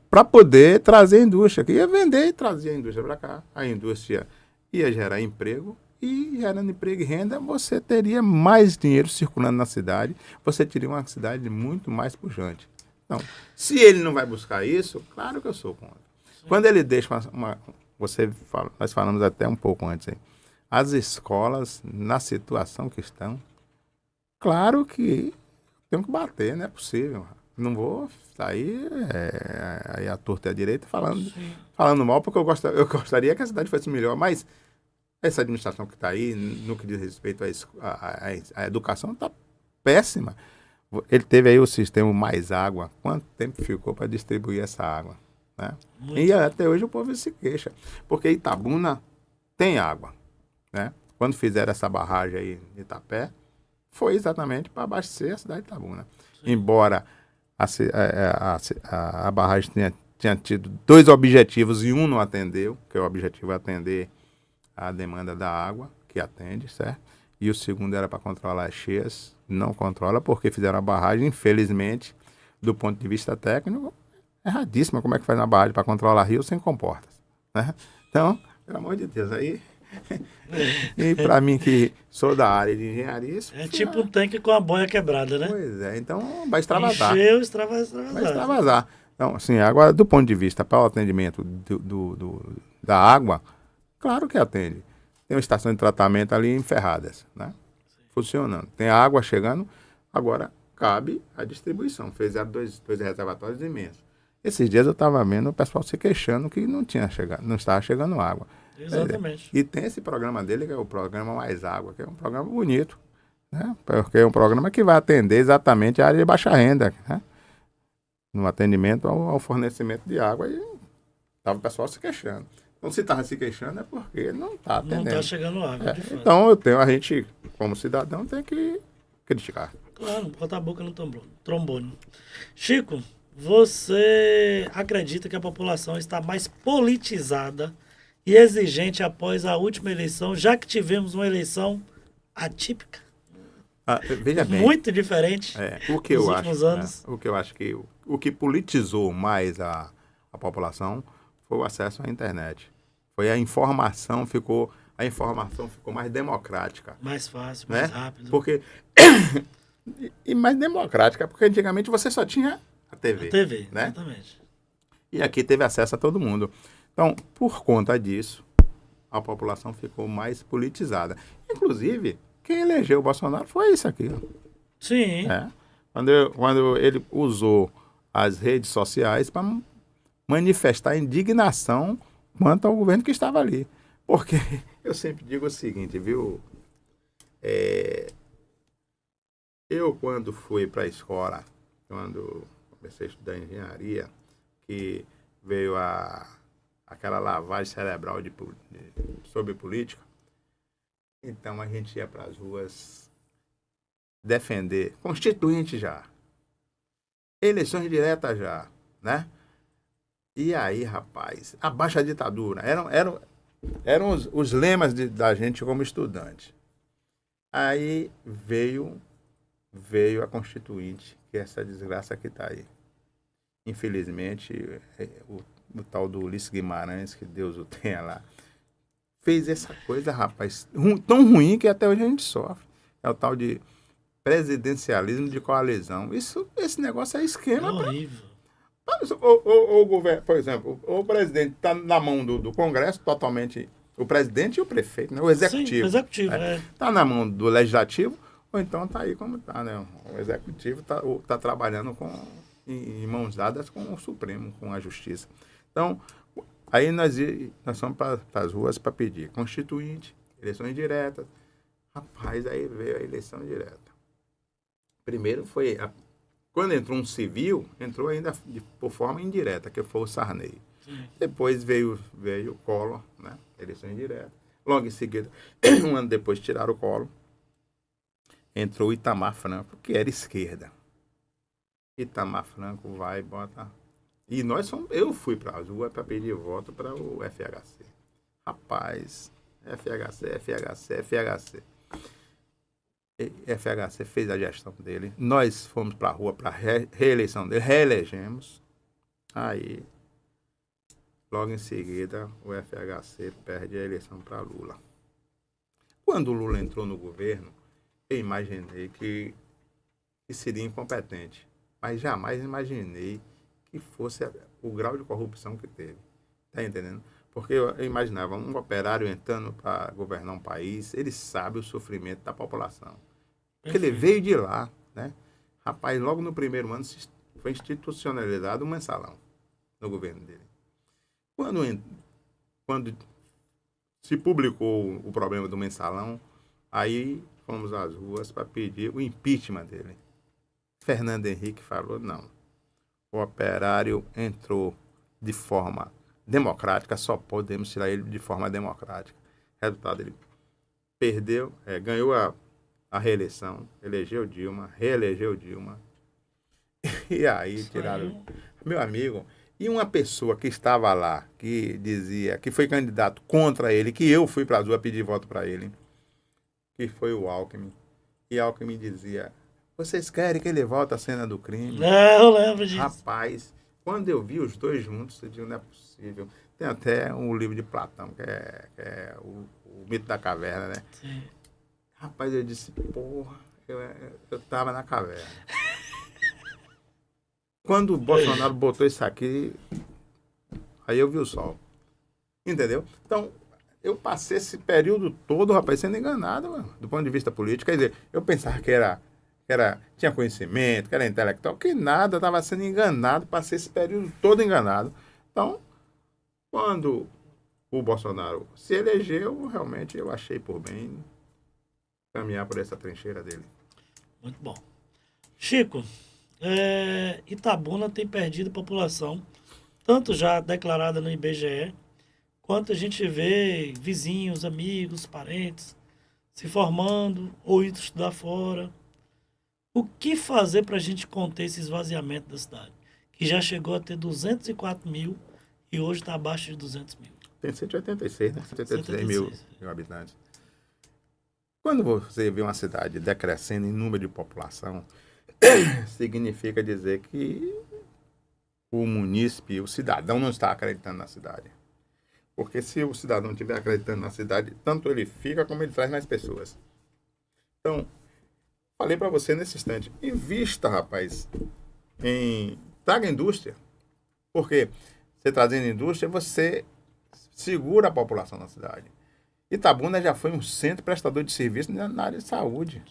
para poder trazer a indústria, que ia vender e trazer a indústria para cá. A indústria ia gerar emprego e, gerando emprego e renda, você teria mais dinheiro circulando na cidade, você teria uma cidade muito mais pujante. Então, se ele não vai buscar isso, claro que eu sou contra. Sim. Quando ele deixa nós falamos até um pouco antes aí, as escolas, na situação que estão, claro que tem que bater, não é possível. Não vou sair aí à torta e à direita falando mal, porque eu gostaria que a cidade fosse melhor, mas essa administração que está aí, no que diz respeito à educação, está péssima. Ele teve aí o sistema Mais Água. Quanto tempo ficou para distribuir essa água? Né? E até hoje o povo se queixa, porque Itabuna tem água. Né? Quando fizeram essa barragem aí de Itapé, foi exatamente para abastecer a cidade de Itabuna. Sim. Embora a barragem tinha tido dois objetivos e um não atendeu, que é o objetivo é atender a demanda da água, que atende, certo? E o segundo era para controlar as cheias, não controla porque fizeram a barragem, infelizmente, do ponto de vista técnico, erradíssima. Como é que faz uma barragem para controlar rio sem comportas? Né? Então, pelo amor de Deus, aí... E para mim que sou da área de engenharia... É tipo um tanque com a boia quebrada, né? Pois é, então vai extravasar. Encheu, vai extravasar. Então, assim, agora do ponto de vista para o atendimento da água, claro que atende. Tem uma estação de tratamento ali em Ferradas, né? Funcionando. Tem água chegando, agora cabe a distribuição. Fizeram dois reservatórios imensos. Esses dias eu estava vendo o pessoal se queixando que não estava chegando água. Exatamente. E tem esse programa dele, que é o programa Mais Água, que é um programa bonito, né? Porque é um programa que vai atender exatamente a área de baixa renda, né? No atendimento ao fornecimento de água. E estava o pessoal se queixando. Então, se estava se queixando, é porque não está atendendo. Não está chegando água, de fato. Então, a gente, como cidadão, tem que criticar. Claro, botar a boca no trombone. Chico, você acredita que a população está mais politizada e exigente após a última eleição, já que tivemos uma eleição atípica? Veja bem. Muito diferente dos últimos anos. O que eu acho que o que politizou mais a população foi o acesso à internet. Foi a informação ficou mais democrática. Mais fácil, né? Mais rápido. Porque e mais democrática, porque antigamente você só tinha a TV. A TV, né? Exatamente. E aqui teve acesso a todo mundo. Então, por conta disso, a população ficou mais politizada. Inclusive, quem elegeu o Bolsonaro foi isso aqui. Sim. Quando ele usou as redes sociais para manifestar indignação quanto ao governo que estava ali. Porque eu sempre digo o seguinte, viu? Eu, quando fui para a escola, quando comecei a estudar engenharia, que veio aquela lavagem cerebral sobre política, então a gente ia para as ruas defender, constituinte já, eleições diretas já, né? E aí, rapaz, abaixa a ditadura. Eram os lemas da gente como estudante. Aí veio a Constituinte, que é essa desgraça que está aí. Infelizmente, o tal do Ulisses Guimarães, que Deus o tenha lá, fez essa coisa, rapaz, tão ruim que até hoje a gente sofre. É o tal de presidencialismo de coalizão. Esse negócio é É esquema horrível. o governo, por exemplo, o presidente está na mão do Congresso totalmente, o presidente e o prefeito, né? O Sim, executivo. executivo, Está na mão do legislativo, ou então está aí como está, né? O executivo está trabalhando em mãos dadas com o Supremo, com a Justiça. Então, aí nós fomos para as ruas para pedir constituinte, eleições diretas. Rapaz, aí veio a eleição direta. Primeiro foi quando entrou um civil, entrou ainda por forma indireta, que foi o Sarney. Sim. Depois veio o Collor, né? Eleição indireta. Logo em seguida, um ano depois, tiraram o Collor. Entrou o Itamar Franco, que era esquerda. Itamar Franco vai e bota... E eu fui para a rua para pedir voto para o FHC. Rapaz, FHC. FHC fez a gestão dele. Nós fomos para a rua para reeleição dele, reelegemos. Aí, logo em seguida, o FHC perde a eleição para Lula. Quando o Lula entrou no governo, eu imaginei que seria incompetente, mas jamais imaginei que fosse o grau de corrupção que teve. Tá entendendo? Porque eu imaginava um operário entrando para governar um país, ele sabe o sofrimento da população. Porque ele veio de lá, né? Rapaz, logo no primeiro ano foi institucionalizado um mensalão no governo dele. Quando se publicou o problema do mensalão, aí fomos às ruas para pedir o impeachment dele. Fernando Henrique falou, não. O operário entrou de forma democrática, só podemos tirar ele de forma democrática. Resultado, ele perdeu, ganhou a reeleição, elegeu Dilma, reelegeu Dilma. E aí tiraram... Meu amigo, e uma pessoa que estava lá, que dizia, que foi candidato contra ele, que eu fui para a rua pedir voto para ele, que foi o Alckmin. E Alckmin dizia, vocês querem que ele volte à cena do crime? Eu lembro disso. Rapaz, quando eu vi os dois juntos, eu digo, não é possível. Tem até um livro de Platão, que é o Mito da Caverna, né? Sim. Rapaz, eu disse, porra, eu tava na caverna. Quando o Bolsonaro botou isso aqui, aí eu vi o sol. Entendeu? Então, eu passei esse período todo, rapaz, sendo enganado, mano, do ponto de vista político. Quer dizer, eu pensava que tinha conhecimento, que era intelectual, que nada, estava sendo enganado, passei esse período todo enganado. Então, quando o Bolsonaro se elegeu, realmente eu achei por bem caminhar por essa trincheira dele. Muito bom. Chico, Itabuna tem perdido população, tanto já declarada no IBGE, quanto a gente vê vizinhos, amigos, parentes se formando ou indo estudar fora. O que fazer para a gente conter esse esvaziamento da cidade? Que já chegou a ter 204 mil e hoje está abaixo de 200 mil. Tem 186, né? 186 mil habitantes. Quando você vê uma cidade decrescendo em número de população, significa dizer que o munícipe, o cidadão não está acreditando na cidade. Porque se o cidadão estiver acreditando na cidade, tanto ele fica como ele traz mais pessoas. Então, falei para você nesse instante, invista, rapaz, traga indústria. Porque você trazendo indústria, você segura a população na cidade. Itabuna já foi um centro prestador de serviço na área de saúde.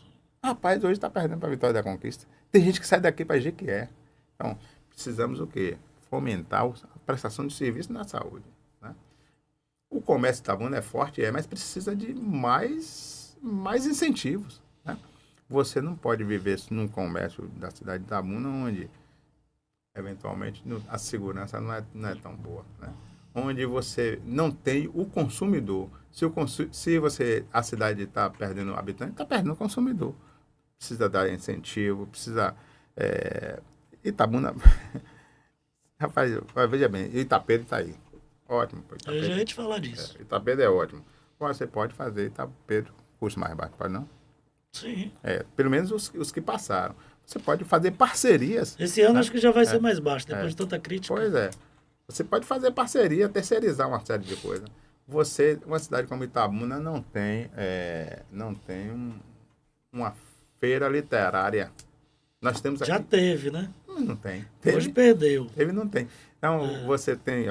Rapaz, hoje está perdendo para a Vitória da Conquista. Tem gente que sai daqui para Jequié. Então, precisamos o quê? Fomentar a prestação de serviço na saúde. Né? O comércio de Itabuna é forte, mas precisa de mais incentivos. Né? Você não pode viver num comércio da cidade de Itabuna onde, eventualmente, a segurança não é tão boa. Né? Onde você não tem o consumidor. Se a cidade está perdendo habitante, está perdendo o consumidor. Precisa dar incentivo, precisa... Itabuna... Rapaz, veja bem, Itapeda está aí. Ótimo. Eu já ia te falar disso. Itapeda é ótimo. Agora você pode fazer Itapeda, custo mais baixo, pode não? Sim. Pelo menos os que passaram. Você pode fazer parcerias. Esse ano né? acho que já vai ser mais baixo, depois de tanta crítica. Pois é. Você pode fazer parceria, terceirizar uma série de coisas. Uma cidade como Itabuna não tem uma feira literária. Nós temos aqui. Já teve, né? Não tem. Hoje perdeu. Não tem. Então, você tem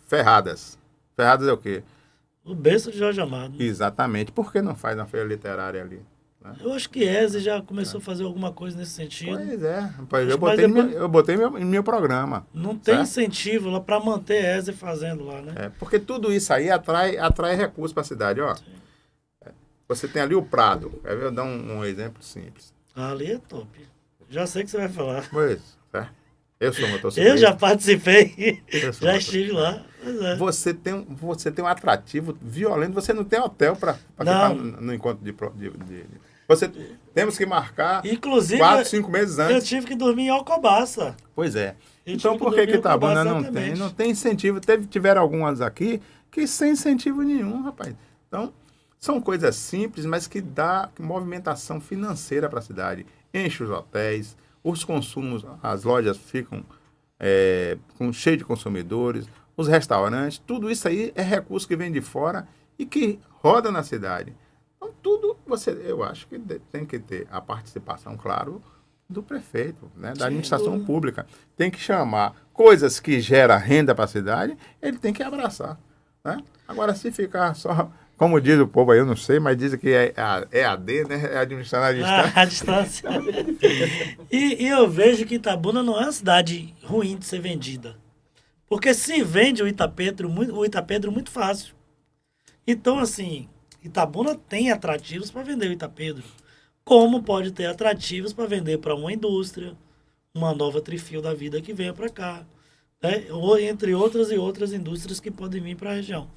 Ferradas. Ferradas é o quê? O berço de Jorge Amado. Exatamente. Por que não faz uma feira literária ali? Né? Eu acho que ESE já começou a fazer alguma coisa nesse sentido. Pois é. Eu botei em meu programa. Não tem incentivo lá para manter ESE fazendo lá, né? Porque tudo isso aí atrai recursos para a cidade. Ó. Você tem ali o Prado. Eu vou dar um exemplo simples. Ali é top. Já sei o que você vai falar. Pois, certo? Eu sou motociclista. Eu já participei. Já estive lá. Você tem um atrativo violento. Você não tem hotel para ficar no encontro temos que marcar inclusive 4, 5 meses antes. Eu tive que dormir em Alcobaça. Pois é. Então, por que Itabuna não tem? Não tem incentivo. Tiveram algumas aqui que sem incentivo nenhum, rapaz. Então, são coisas simples, mas que dá movimentação financeira para a cidade. Enche os hotéis, os consumos, as lojas ficam cheias de consumidores, os restaurantes, tudo isso aí é recurso que vem de fora e que roda na cidade. Então, tudo eu acho que tem que ter a participação, claro, do prefeito, né, da administração pública. Tem que chamar coisas que geram renda para a cidade, ele tem que abraçar. Né? Agora, se ficar só, como diz o povo aí, eu não sei, mas dizem que é AD, né? É administrar à distância. E eu vejo que Itabuna não é uma cidade ruim de ser vendida. Porque se vende o Itapedro muito fácil. Então, assim, Itabuna tem atrativos para vender o Itapedro. Como pode ter atrativos para vender para uma indústria, uma nova Trifil da vida que venha para cá. Né? Ou entre outras e outras indústrias que podem vir para a região.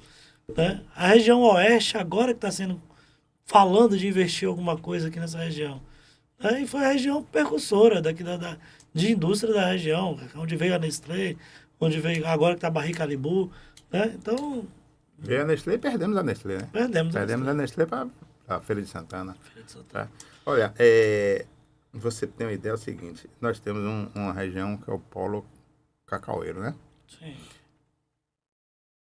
Né? A região oeste, agora que está falando de investir alguma coisa aqui nessa região. Né? E foi a região precursora de indústria da região, onde veio a Nestlé, onde veio agora que está a Barrica Calibu. Né? Então... Veio a Nestlé e perdemos a Nestlé, né? Perdemos a Nestlé para a Feira de Santana. Tá? Olha, você tem uma ideia, é o seguinte, nós temos uma região que é o polo cacaueiro, né? Sim.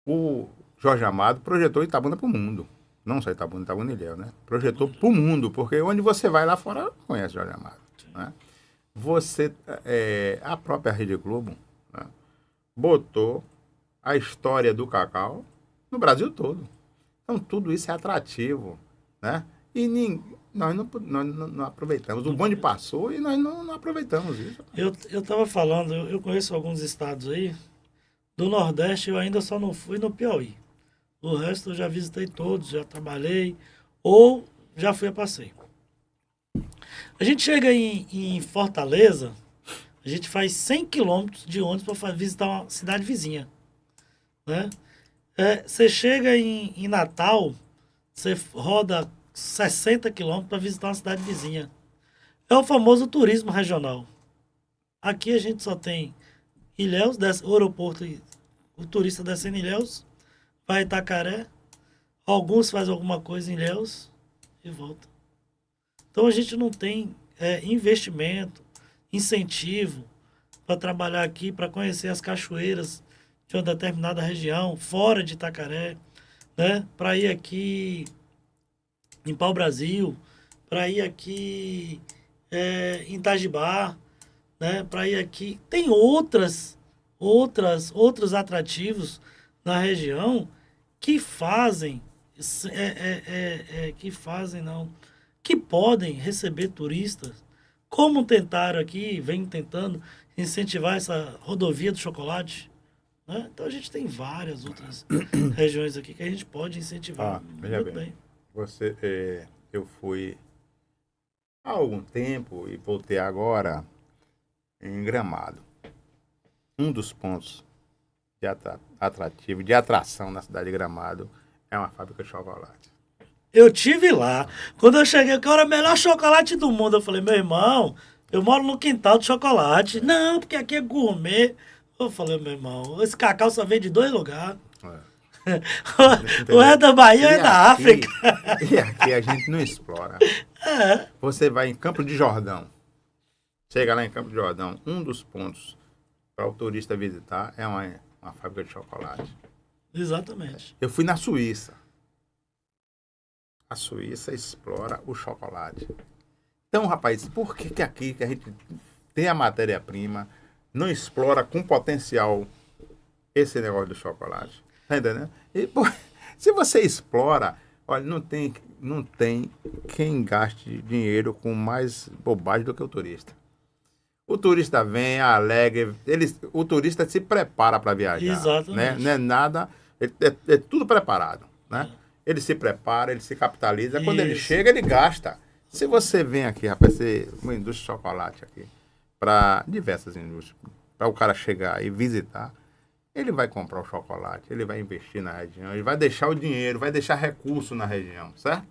O Jorge Amado projetou Itabuna para o mundo. Não só Itabuna e Ilhéus, né? Projetou para o mundo, porque onde você vai lá fora, conhece Jorge Amado. Né? A própria Rede Globo, né, botou a história do cacau no Brasil todo. Então, tudo isso é atrativo, né? E nós não aproveitamos. O bonde passou e nós não aproveitamos isso. Eu estava falando, eu conheço alguns estados aí. Do Nordeste eu ainda só não fui no Piauí. O resto eu já visitei todos, já trabalhei ou já fui a passeio. A gente chega em Fortaleza, a gente faz 100 quilômetros de ônibus para visitar uma cidade vizinha. Né? Você chega em Natal, você roda 60 quilômetros para visitar uma cidade vizinha. É o famoso turismo regional. Aqui a gente só tem Ilhéus, o aeroporto, o turista descendo em Ilhéus, vai a Itacaré, alguns fazem alguma coisa em Ilhéus e volta. Então a gente não tem investimento, incentivo para trabalhar aqui, para conhecer as cachoeiras de uma determinada região, fora de Itacaré, né? Para ir aqui em Pau-Brasil, para ir aqui em Itajibá, né? Para ir aqui. Tem outros atrativos na região que que podem receber turistas, como tentaram aqui, vem tentando incentivar essa rodovia do chocolate. Né? Então a gente tem várias outras regiões aqui que a gente pode incentivar muito bem. Eu fui há algum tempo e voltei agora em Gramado. Um dos pontos de atração na cidade de Gramado é uma fábrica de chocolate. Eu tive lá. Quando eu cheguei, que era o melhor chocolate do mundo. Eu falei, meu irmão, eu moro no quintal de chocolate. Não, porque aqui é gourmet. Eu falei, meu irmão, esse cacau só vem de 2 lugares. O é da Bahia e é da África. E aqui a gente não explora. É, Você vai em Campo de Jordão. Chega lá em Campo de Jordão, um dos pontos para o turista visitar é uma fábrica de chocolate. exatamente. Eu fui na Suíça. A Suíça explora o chocolate. Então, rapaz, por que que aqui que a gente tem a matéria-prima, não explora com potencial esse negócio do chocolate? Tá entendendo? Se você explora, olha, não tem quem gaste dinheiro com mais bobagem do que o turista. O turista vem, é alegre, o turista se prepara para viajar. Exatamente. Né? Não é nada, é tudo preparado. Né? Ele se prepara, ele se capitaliza. Quando ele Isso. chega, ele gasta. Se você vem aqui, rapaz, uma indústria de chocolate aqui, para diversas indústrias, para o cara chegar e visitar, ele vai comprar o chocolate, ele vai investir na região, ele vai deixar o dinheiro, vai deixar recurso na região, certo?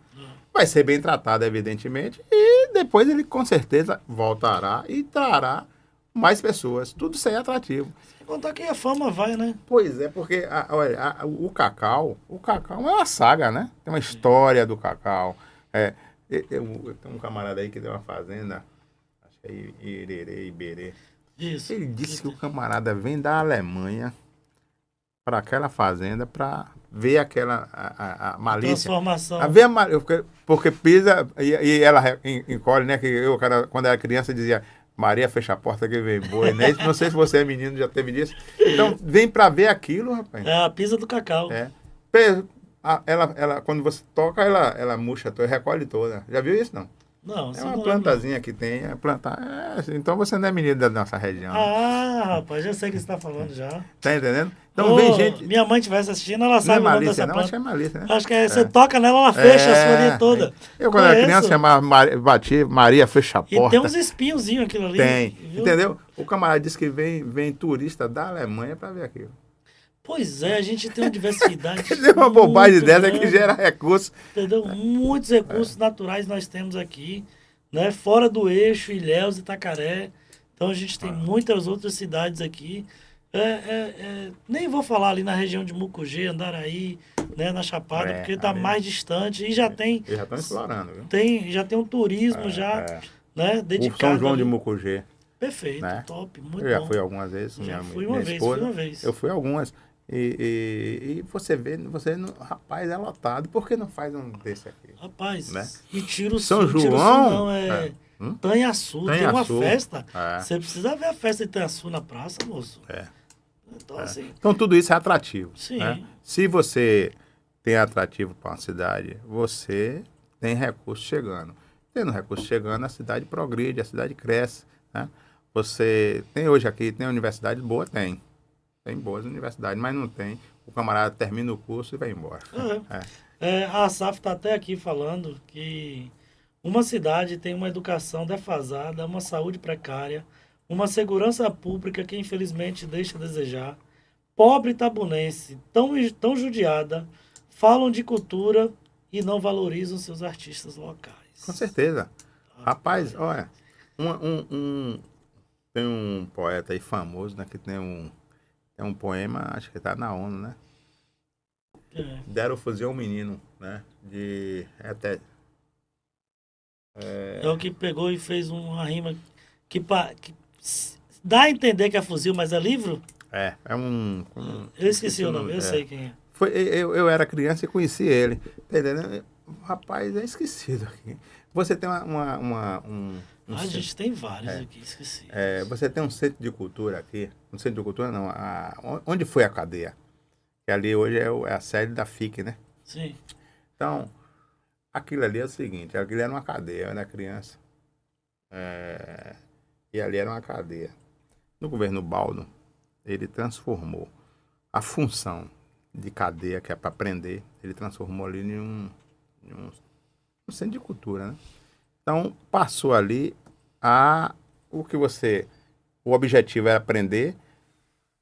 Vai ser bem tratado, evidentemente, e depois ele com certeza voltará e trará mais pessoas. Tudo isso aí é atrativo. Contar que a fama vai, né? Pois é, porque olha, o cacau é uma saga, né? Tem uma história do cacau. Tem um camarada aí que tem uma fazenda, acho que é Irerê, Iberê. Isso. Ele disse que o camarada vem da Alemanha para aquela fazenda para ver aquela a malícia. Transformação. A ver a porque pisa e ela encolhe, né? Que quando era criança, dizia Maria, fecha a porta que vem boi, né? Não sei se você é menino, já teve disso. Então, vem para ver aquilo, rapaz. É a pisa do cacau. É. Ela, quando você toca, ela murcha toda, recolhe toda. Já viu isso, não? Não, É você uma não plantazinha que tem, então você não é menino da nossa região. Ah, rapaz, já sei o que você está falando já. Tá entendendo? Então vem gente. Minha mãe estiver assistindo, ela Não é sabe o nome malícia, dessa não, planta. acho que é malícia, né? Acho que você toca nela, ela fecha as folhinhas todas. Eu, quando era Conheço. criança, chamava batia, Maria, fecha a E porta. tem uns espinhozinhos aquilo ali. Tem, Viu? entendeu? O camarada disse que vem turista da Alemanha para ver aquilo. Pois é, a gente tem uma diversidade. Tem uma bobagem muito dessa grande, que gera recursos. entendeu? Muitos recursos naturais nós temos aqui, né? Fora do eixo, Ilhéus e Itacaré. Então a gente tem muitas outras cidades aqui. Nem vou falar ali na região de Mucugê, Andaraí, né, na Chapada, porque está ali. mais distante e já tem, Eles já estão explorando, viu? já tem um turismo né, O dedicado. São João de ali. Mucugê. Perfeito, né? top, muito Eu já bom. fui algumas vezes, Já minha fui uma vez, esposa. fui uma vez. Eu fui algumas. E você vê, rapaz, é lotado. Por que não faz um desse aqui? Rapaz, Né? e tira o São sul, tira o sul João? não, Tanhaçu, tem uma Tanhaçu. festa. É. Você precisa ver a festa de Tanhaçu na praça, moço. Então, assim, Então tudo isso é atrativo. Sim. Né? Se você tem atrativo para uma cidade, você tem recurso chegando. Tendo recurso chegando, a cidade progride, a cidade cresce. Né? Você tem hoje aqui, tem universidade boa? Tem. Tem boas universidades, mas não tem. O camarada termina o curso e vai embora. a SAF está até aqui falando que uma cidade tem uma educação defasada, uma saúde precária, uma segurança pública que infelizmente deixa a desejar, pobre itabunense, tão judiada, falam de cultura e não valorizam seus artistas locais. Com certeza. Rapaz, olha, tem um poeta aí famoso, né, que tem um poema, acho que está na ONU, né? Deram o fuzil a um menino, né? É o que pegou e fez uma rima que dá a entender que é fuzil, mas é livro? Eu esqueci o nome, eu sei quem é. Eu era criança e conheci ele. Tá entendendo? Rapaz, é esquecido aqui. Você tem A gente tem vários aqui, esqueci. Você tem um centro de cultura aqui. Um centro de cultura não. Onde foi a cadeia? Que ali hoje é a sede da FIC, né? Sim. Então, aquilo ali é o seguinte, aquilo era uma cadeia, eu era criança. E ali era uma cadeia. No governo Baldo, ele transformou a função de cadeia, que é para prender, ele transformou ali em um centro de cultura, né? Então, passou ali o objetivo era prender,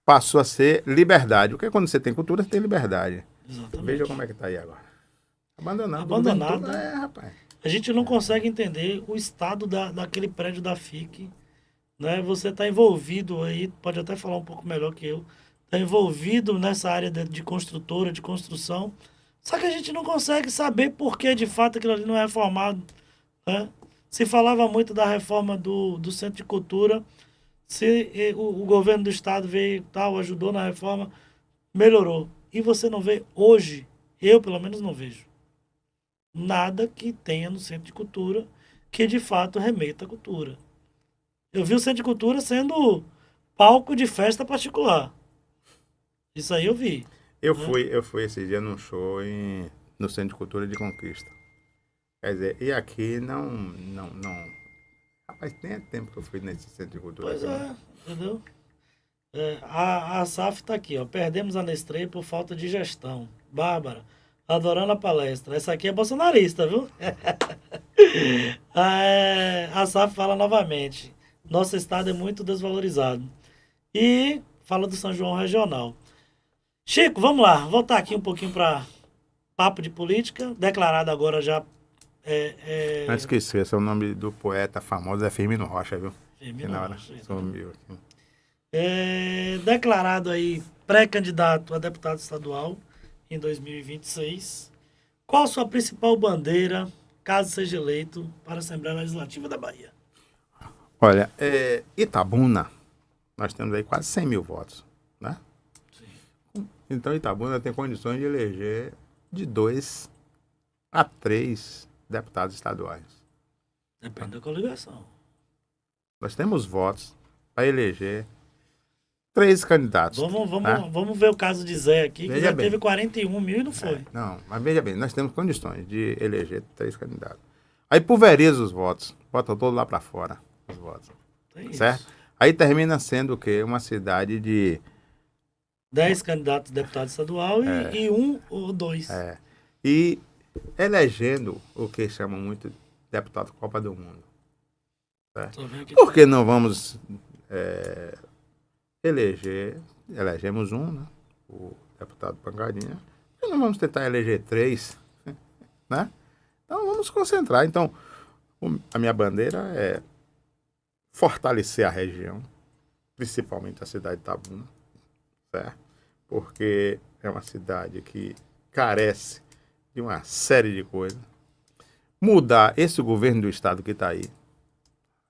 passou a ser liberdade. Porque quando você tem cultura, você tem liberdade. Exatamente. Veja como é que tá aí agora. Abandonado. Rapaz. A gente não consegue entender o estado daquele prédio da FIC. Né? Você está envolvido aí, pode até falar um pouco melhor que eu, está envolvido nessa área de construtora, de construção. Só que a gente não consegue saber por que de fato aquilo ali não é reformado. né? Se falava muito da reforma do Centro de Cultura, se o governo do estado veio e tal, ajudou na reforma, melhorou. E você não vê hoje, eu pelo menos não vejo, nada que tenha no Centro de Cultura que de fato remeta à cultura. Eu vi o Centro de Cultura sendo palco de festa particular. Isso aí eu vi. Né? Eu fui esse dia num show no Centro de Cultura de Conquista. Quer dizer, e aqui não. Rapaz, nem é tempo que eu fui nesse Centro de Cultura Pois aqui, não. é, entendeu? A SAF está aqui, ó. Perdemos a Nestlé por falta de gestão. Bárbara, adorando a palestra. Essa aqui é bolsonarista, viu? A SAF fala novamente. Nosso estado é muito desvalorizado. E fala do São João Regional. Chico, vamos lá. Voltar aqui um pouquinho para papo de política. Declarado agora já. Antes que esqueça, o nome do poeta famoso é Firmino Rocha, viu? Firmino Que na hora Rocha, sumiu aqui. Declarado aí pré-candidato a deputado estadual em 2026. Qual a sua principal bandeira, caso seja eleito, para a Assembleia Legislativa da Bahia? Olha, Itabuna, nós temos aí quase 100 mil votos, né? Então Itabuna tem condições de eleger de 2 a 3 deputados estaduais. Depende da coligação. Nós temos votos para eleger 3 candidatos. né? Vamos ver o caso de Zé aqui, que Veja já bem. teve 41 mil e não foi. Não, mas veja bem, nós temos condições de eleger 3 candidatos. Aí pulveriza os votos, bota todo lá para fora os votos, Tem isso. certo? Aí termina sendo o quê? Uma cidade de 10 candidatos a deputado estadual e um ou dois. E elegendo o que chamam muito de deputado Copa do Mundo. Certo? Tô vendo aqui. Por que não vamos elegemos um, né? O deputado Pancadinha, e não vamos tentar eleger 3, né? Então vamos concentrar. Então, a minha bandeira é fortalecer a região, principalmente a cidade de Itabuna, certo? Porque é uma cidade que carece de uma série de coisas. Mudar esse governo do estado que está aí,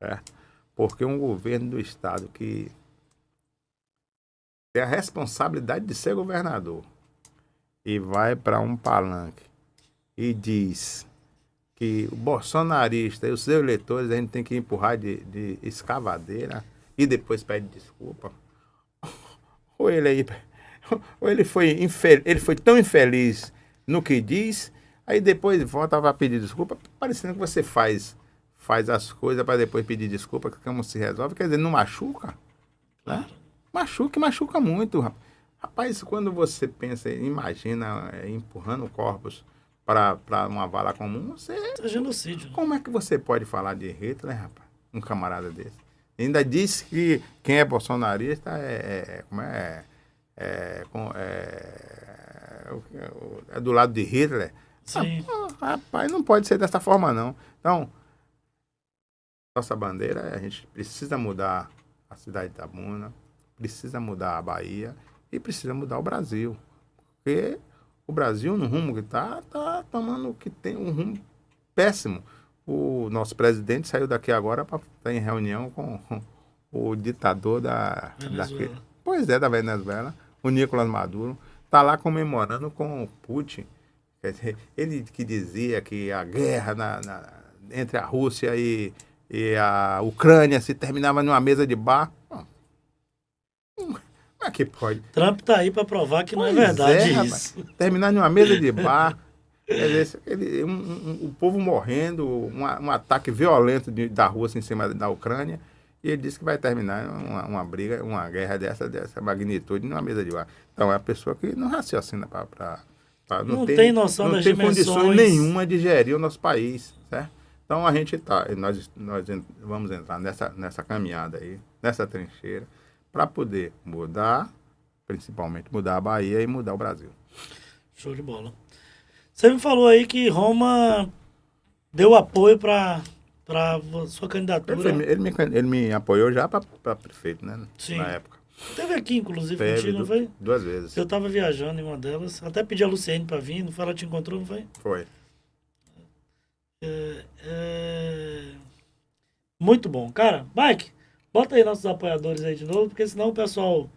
certo? Porque um governo do estado que tem a responsabilidade de ser governador e vai para um palanque e diz que o bolsonarista e os seus eleitores a gente tem que empurrar de escavadeira e depois pede desculpa. Ou ele foi tão infeliz no que diz, aí depois volta para pedir desculpa, parecendo que você faz as coisas para depois pedir desculpa, que como se resolve, quer dizer, não machuca, né? Machuca muito, rapaz. Rapaz, quando você pensa, imagina empurrando corpos para uma vala comum, Isso é genocídio. Né? Como é que você pode falar de Hitler, rapaz? Um camarada desse. Ainda diz que quem é bolsonarista é do lado de Hitler. Sim. Rapaz, não pode ser dessa forma, não. Então, nossa bandeira, a gente precisa mudar a cidade de Itabuna, precisa mudar a Bahia e precisa mudar o Brasil. Porque o Brasil, no rumo que está tomando que tem um rumo péssimo. O nosso presidente saiu daqui agora para estar em reunião com o ditador da Venezuela, o Nicolás Maduro. Está lá comemorando com o Putin. Quer dizer, ele que dizia que a guerra entre a Rússia e a Ucrânia se terminava numa mesa de bar. Como é que pode? Trump tá aí para provar que não é verdade isso. Rapaz, terminar numa mesa de bar, o povo morrendo, um ataque violento da Rússia em cima da Ucrânia, e ele disse que vai terminar uma briga, uma guerra dessa magnitude numa mesa de bar. Então é a pessoa que não raciocina não tem noção das dimensões. Não tem condições nenhuma de gerir o nosso país, certo? Então a gente nós vamos entrar nessa caminhada aí, nessa trincheira, para poder mudar, principalmente mudar a Bahia e mudar o Brasil. Show de bola. Você me falou aí que Roma deu apoio para sua candidatura. Ele me apoiou já para prefeito, né? Sim. Na época. Teve aqui, inclusive, contigo, não foi? 2 vezes. Eu estava viajando em uma delas. Até pedi a Luciene para vir, não foi? Ela te encontrou, não foi? Foi. Muito bom. Cara, Mike, bota aí nossos apoiadores aí de novo, porque senão o pessoal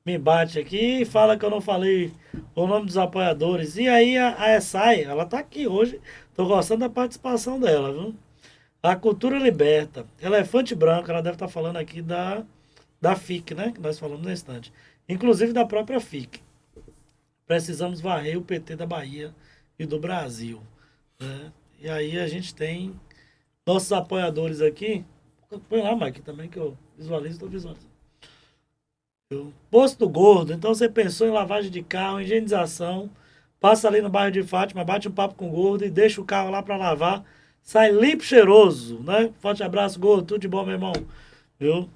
me bate aqui e fala que eu não falei o nome dos apoiadores. E aí a ESAI, ela tá aqui hoje. Tô gostando da participação dela, viu? A Cultura Liberta. Elefante Branco, ela deve estar falando aqui da FIC, né? Que nós falamos no instante. Inclusive da própria FIC. Precisamos varrer o PT da Bahia e do Brasil, né? E aí a gente tem nossos apoiadores aqui. Põe lá, Mike, também que eu visualizo, estou visualizando. Posto Gordo. Então você pensou em lavagem de carro, higienização, passa ali no bairro de Fátima, bate um papo com o Gordo e deixa o carro lá para lavar. Sai limpo, cheiroso, né? Forte abraço, Gordo. Tudo de bom, meu irmão. Viu?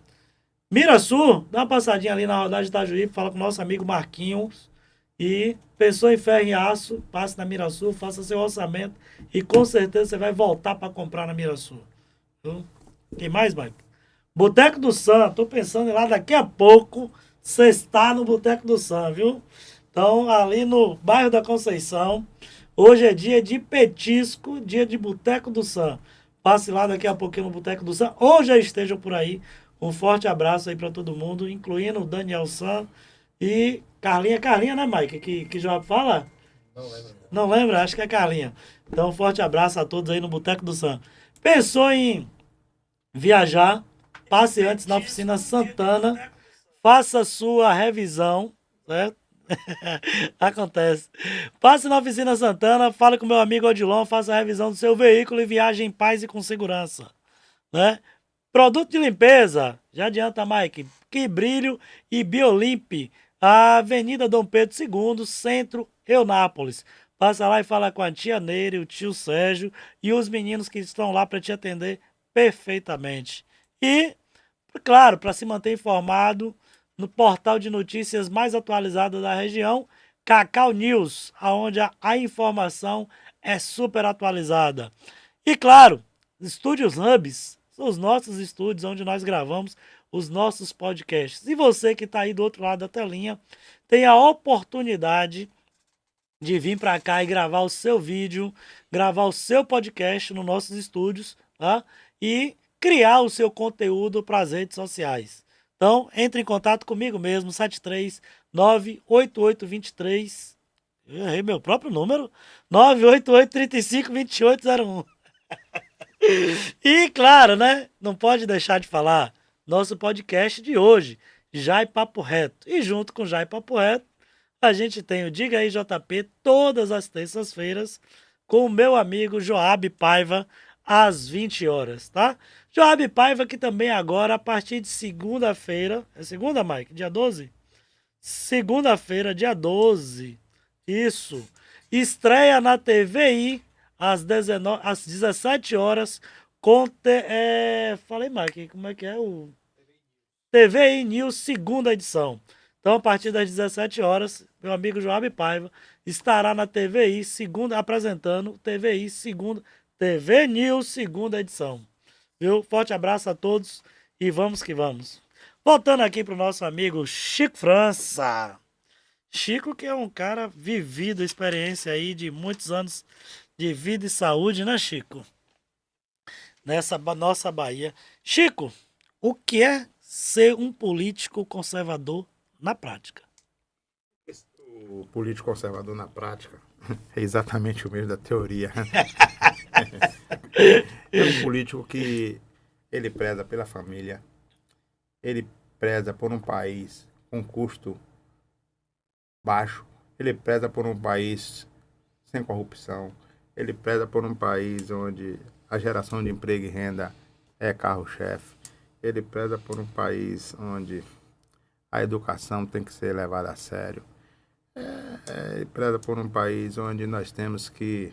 Mirasul, dá uma passadinha ali na rodagem de Itajuí, fala com o nosso amigo Marquinhos. E pensou em ferro e aço, passe na Mirasul, faça seu orçamento e com certeza você vai voltar para comprar na Mirasul. Viu? Tem mais, Mike? Boteco do Sam, tô pensando em ir lá daqui a pouco, você está no Boteco do Sam, viu? Então, ali no bairro da Conceição, hoje é dia de petisco, dia de Boteco do Sam. Passe lá daqui a pouquinho no Boteco do Sam, ou já estejam por aí. Um forte abraço aí para todo mundo, incluindo o Daniel Sam e Carlinha. Carlinha, né, Mike? Que já fala? Não lembro. Não lembra? Acho que é Carlinha. Então, um forte abraço a todos aí no Boteco do Sam. Pensou em viajar? Passe antes na oficina Santana, faça sua revisão, certo? Acontece. Passe na oficina Santana, fale com meu amigo Odilon, faça a revisão do seu veículo e viaje em paz e com segurança, né? Produto de limpeza, já adianta, Mike. Que Brilho e Biolimpe, a Avenida Dom Pedro II, Centro, Eunápolis. Passa lá e fala com a tia Neire, o tio Sérgio e os meninos que estão lá para te atender perfeitamente. E, claro, para se manter informado no portal de notícias mais atualizado da região, Cacau News, onde a informação é super atualizada. E, claro, Estúdios Hubs são os nossos estúdios onde nós gravamos os nossos podcasts. E você que está aí do outro lado da telinha tem a oportunidade de vir para cá e gravar o seu vídeo, gravar o seu podcast nos nossos estúdios, tá? E criar o seu conteúdo para as redes sociais. Então, entre em contato comigo mesmo, 7398823. Eu errei meu próprio número, 988352801. E claro, né? Não pode deixar de falar nosso podcast de hoje, Jai Papo Reto. E junto com Jai Papo Reto, a gente tem o Diga aí JP todas as terças-feiras com o meu amigo Joab Paiva às 20 horas, tá? Joab Paiva que também agora a partir de segunda-feira, é segunda, Mike? Dia 12? Segunda-feira, dia 12. Isso. Estreia na TVI às 17 horas com falei, Mike, como é que é o TVI News segunda edição. Então, a partir das 17 horas, meu amigo Joab Paiva estará na TVI segunda, apresentando TVI segunda, TV News segunda edição. Viu? Forte abraço a todos e vamos que vamos. Voltando aqui para o nosso amigo Chico França. Chico que é um cara vivido, experiência aí de muitos anos de vida e saúde, né, Chico? Nessa nossa Bahia. Chico, o que é ser um político conservador na prática? O político conservador na prática é exatamente o mesmo da teoria. É um político que ele preza pela família, ele preza por um país com custo baixo, ele preza por um país sem corrupção, ele preza por um país onde a geração de emprego e renda é carro-chefe, ele preza por um país onde a educação tem que ser levada a sério, ele preza por um país onde nós temos que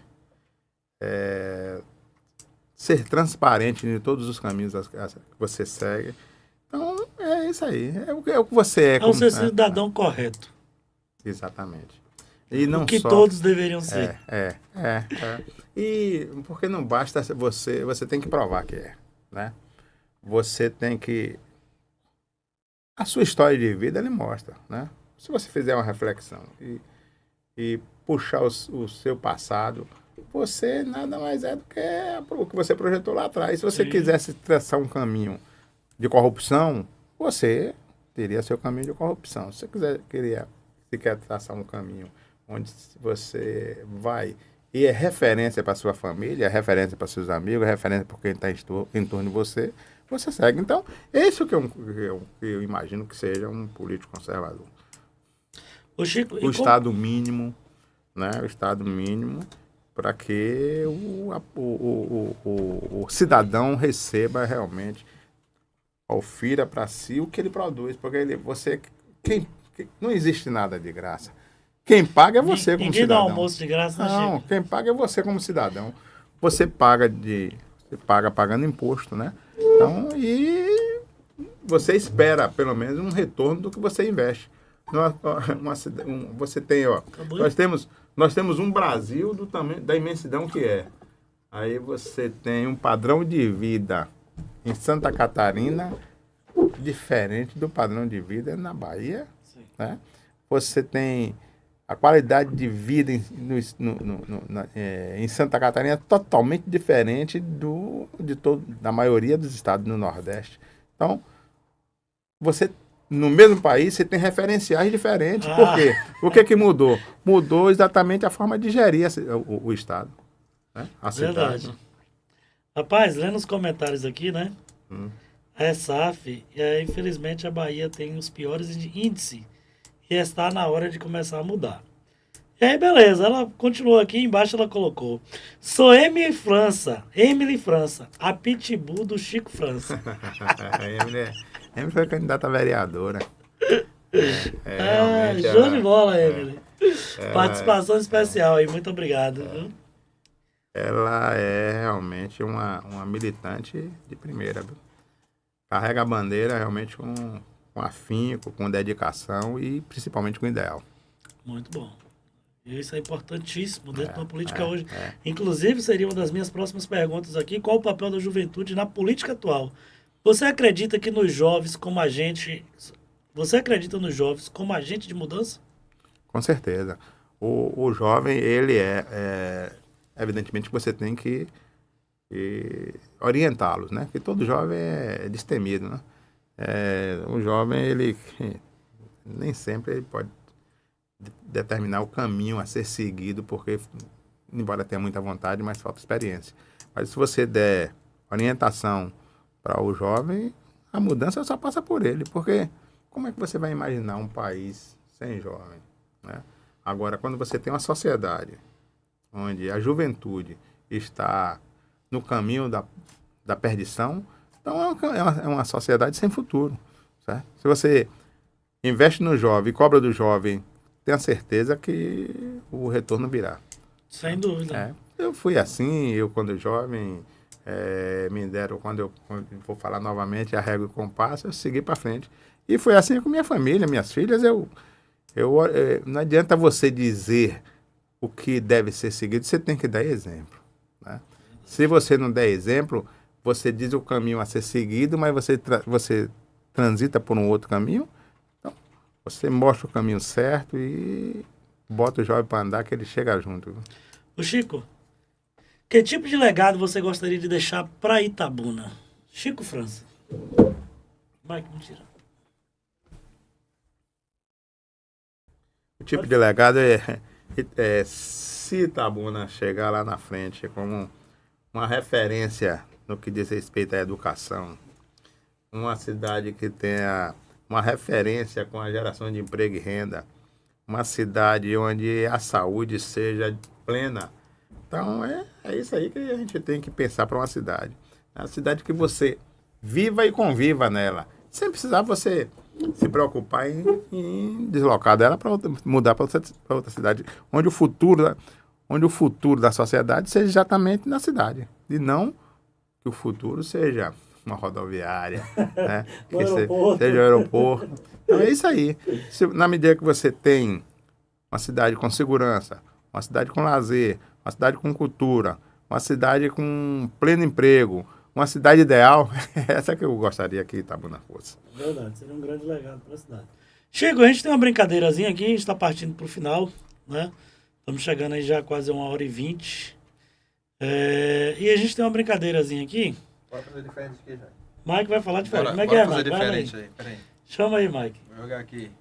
ser transparente em todos os caminhos que você segue. Então, é isso aí. É o que você é. É o ser cidadão correto. Exatamente. E não o que só, todos deveriam ser. E porque não basta você tem que provar que é, né? Você tem que... A sua história de vida, ele mostra, né? Se você fizer uma reflexão e puxar o seu passado, você nada mais é do que o que você projetou lá atrás. Se você Sim. quisesse traçar um caminho de corrupção, você teria seu caminho de corrupção. Se você quer traçar um caminho onde você vai e é referência para sua família, é referência para seus amigos, é referência para quem está em torno de você, você segue. Então, é isso que eu imagino que seja um político conservador. Ô Chico, O Estado mínimo, né? O Estado mínimo para que o cidadão receba realmente, ofira para si o que ele produz, porque não existe nada de graça. Quem paga é você como ninguém cidadão. dá almoço de graça, né, Não, Chico? quem paga é você como cidadão. Você paga pagando imposto, né? Então, e você espera pelo menos um retorno do que você investe. Você tem, ó, nós temos um Brasil do tamanho da imensidão que é. Aí você tem um padrão de vida em Santa Catarina diferente do padrão de vida na Bahia, né? Você tem a qualidade de vida em Santa Catarina totalmente diferente da maioria dos estados do Nordeste. Então, no mesmo país, você tem referenciais diferentes. Por quê? O que mudou? Mudou exatamente a forma de gerir o estado, né? A cidade. Verdade. Rapaz, lendo os comentários aqui, né? A ESAF, infelizmente a Bahia tem os piores índices e está na hora de começar a mudar. E aí, beleza, ela continuou aqui, embaixo ela colocou: sou Emily França, a pitbull do Chico França. Emily foi candidata a vereadora. Show de bola, Emily. Participação especial aí, muito obrigado. Viu? Ela é realmente uma militante de primeira, viu? Carrega a bandeira realmente com afinco, com dedicação e principalmente com ideal. Muito bom. Isso é importantíssimo dentro da política hoje. Inclusive, seria uma das minhas próximas perguntas aqui: qual o papel da juventude na política atual? Você acredita que nos jovens como agente... Você acredita nos jovens como agente de mudança? Com certeza. O jovem, ele evidentemente que você tem que orientá-los, né? Porque todo jovem é destemido, né? O jovem, ele nem sempre ele pode determinar o caminho a ser seguido, porque, embora tenha muita vontade, mas falta experiência. Mas se você der orientação para o jovem, a mudança só passa por ele, porque como é que você vai imaginar um país sem jovem, né? Agora, quando você tem uma sociedade onde a juventude está no caminho da perdição, então é uma sociedade sem futuro, certo? Se você investe no jovem, cobra do jovem, tenha certeza que o retorno virá. Sem dúvida. Eu fui assim, quando jovem, me deram, quando eu vou falar novamente, a régua e o compasso, eu segui para frente. E foi assim com minha família, minhas filhas. Não adianta você dizer o que deve ser seguido, você tem que dar exemplo, né? Se você não der exemplo, você diz o caminho a ser seguido, mas você transita por um outro caminho. Então, você mostra o caminho certo e bota o jovem para andar, que ele chega junto. Ô Chico, que tipo de legado você gostaria de deixar para Itabuna? Chico França. Vai, que mentira. O tipo de legado se Itabuna chegar lá na frente como uma referência no que diz respeito à educação, uma cidade que tenha uma referência com a geração de emprego e renda, uma cidade onde a saúde seja plena. Então, é isso aí que a gente tem que pensar para uma cidade. É uma cidade que você viva e conviva nela, sem precisar você se preocupar em deslocar dela para mudar para outra cidade, onde o futuro da sociedade seja exatamente na cidade, e não que o futuro seja uma rodoviária, né? Que seja um aeroporto. Então é isso aí. Na medida que você tem uma cidade com segurança, uma cidade com lazer, uma cidade com cultura, uma cidade com pleno emprego, uma cidade ideal, essa que eu gostaria que Itabuna fosse. Verdade, seria um grande legado para a cidade. Chico, a gente tem uma brincadeirazinha aqui, a gente está partindo para o final, né? Estamos chegando aí já quase 1h20. E a gente tem uma brincadeirazinha aqui. Bora fazer diferente aqui já. Mike vai falar diferente. Bora, Como é que bora é, fazer Mike? Vai aí. diferente aí. Pera aí. Chama aí, Mike. Vou jogar aqui.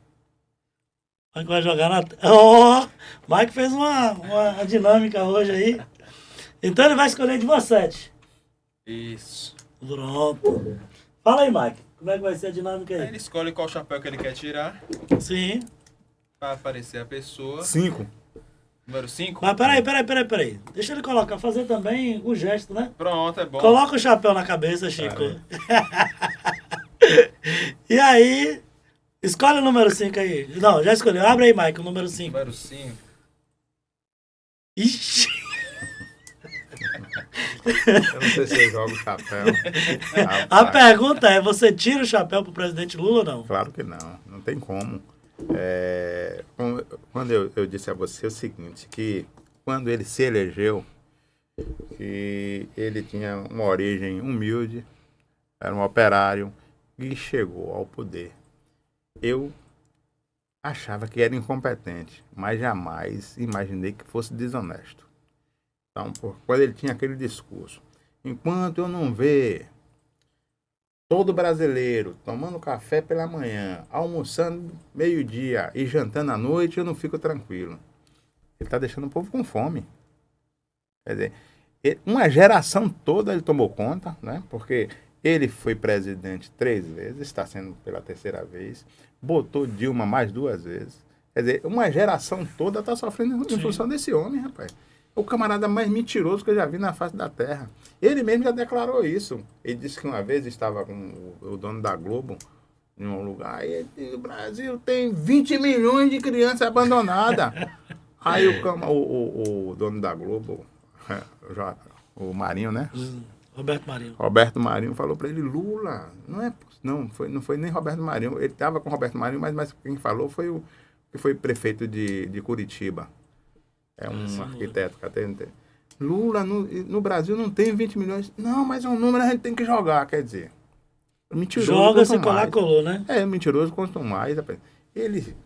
Mike vai jogar na... Oh! Mike fez uma dinâmica hoje aí. Então ele vai escolher de você. Isso. Pronto. Fala aí, Mike. Como é que vai ser a dinâmica Aí aí? ele escolhe qual chapéu que ele quer tirar Sim. pra aparecer a pessoa. 5. Número 5. Mas peraí. Deixa ele colocar, fazer também o gesto, né? Pronto, é bom. Coloca o chapéu na cabeça, Chico. E aí, escolhe o número 5 aí. Não, já escolheu. Abre aí, Mike, o número 5. Número 5. Ixi. Eu não sei se eu jogo chapéu. A pergunta é, você tira o chapéu pro presidente Lula ou não? Claro que não tem como. Quando eu disse a você o seguinte, que quando ele se elegeu, que ele tinha uma origem humilde, era um operário e chegou ao poder. Eu achava que era incompetente, mas jamais imaginei que fosse desonesto. Então, quando ele tinha aquele discurso, enquanto eu não ver todo brasileiro tomando café pela manhã, almoçando meio-dia e jantando à noite, eu não fico tranquilo. Ele está deixando o povo com fome. Quer dizer, uma geração toda ele tomou conta, né? Porque ele foi presidente 3 vezes, está sendo pela 3ª vez, botou Dilma mais 2 vezes. Quer dizer, uma geração toda está sofrendo em função desse homem, rapaz. O camarada mais mentiroso que eu já vi na face da terra. Ele mesmo já declarou isso. Ele disse que uma vez estava com o dono da Globo em um lugar e ele disse, o Brasil tem 20 milhões de crianças abandonadas. Aí o dono da Globo, o Marinho, né? Roberto Marinho falou para ele, Lula, não foi nem Roberto Marinho. Ele estava com Roberto Marinho, mas quem falou foi o que foi prefeito de Curitiba. É um arquiteto que até Lula, no Brasil não tem 20 milhões. Não, mas é um número a gente tem que jogar, quer dizer. Mentiroso. Joga, se colar, colou, né? Mentiroso quanto mais. Ele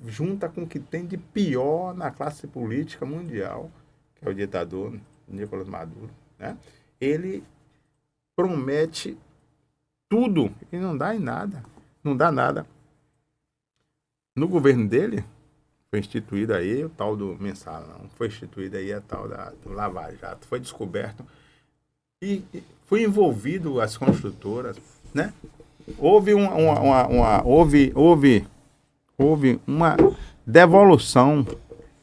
junta com o que tem de pior na classe política mundial, que é o ditador Nicolás Maduro, né? Ele promete tudo e não dá em nada. Não dá nada. No governo dele, foi instituído aí o tal do mensalão, foi instituído aí a tal do Lava Jato, foi descoberto e foi envolvido as construtoras, né? Houve uma devolução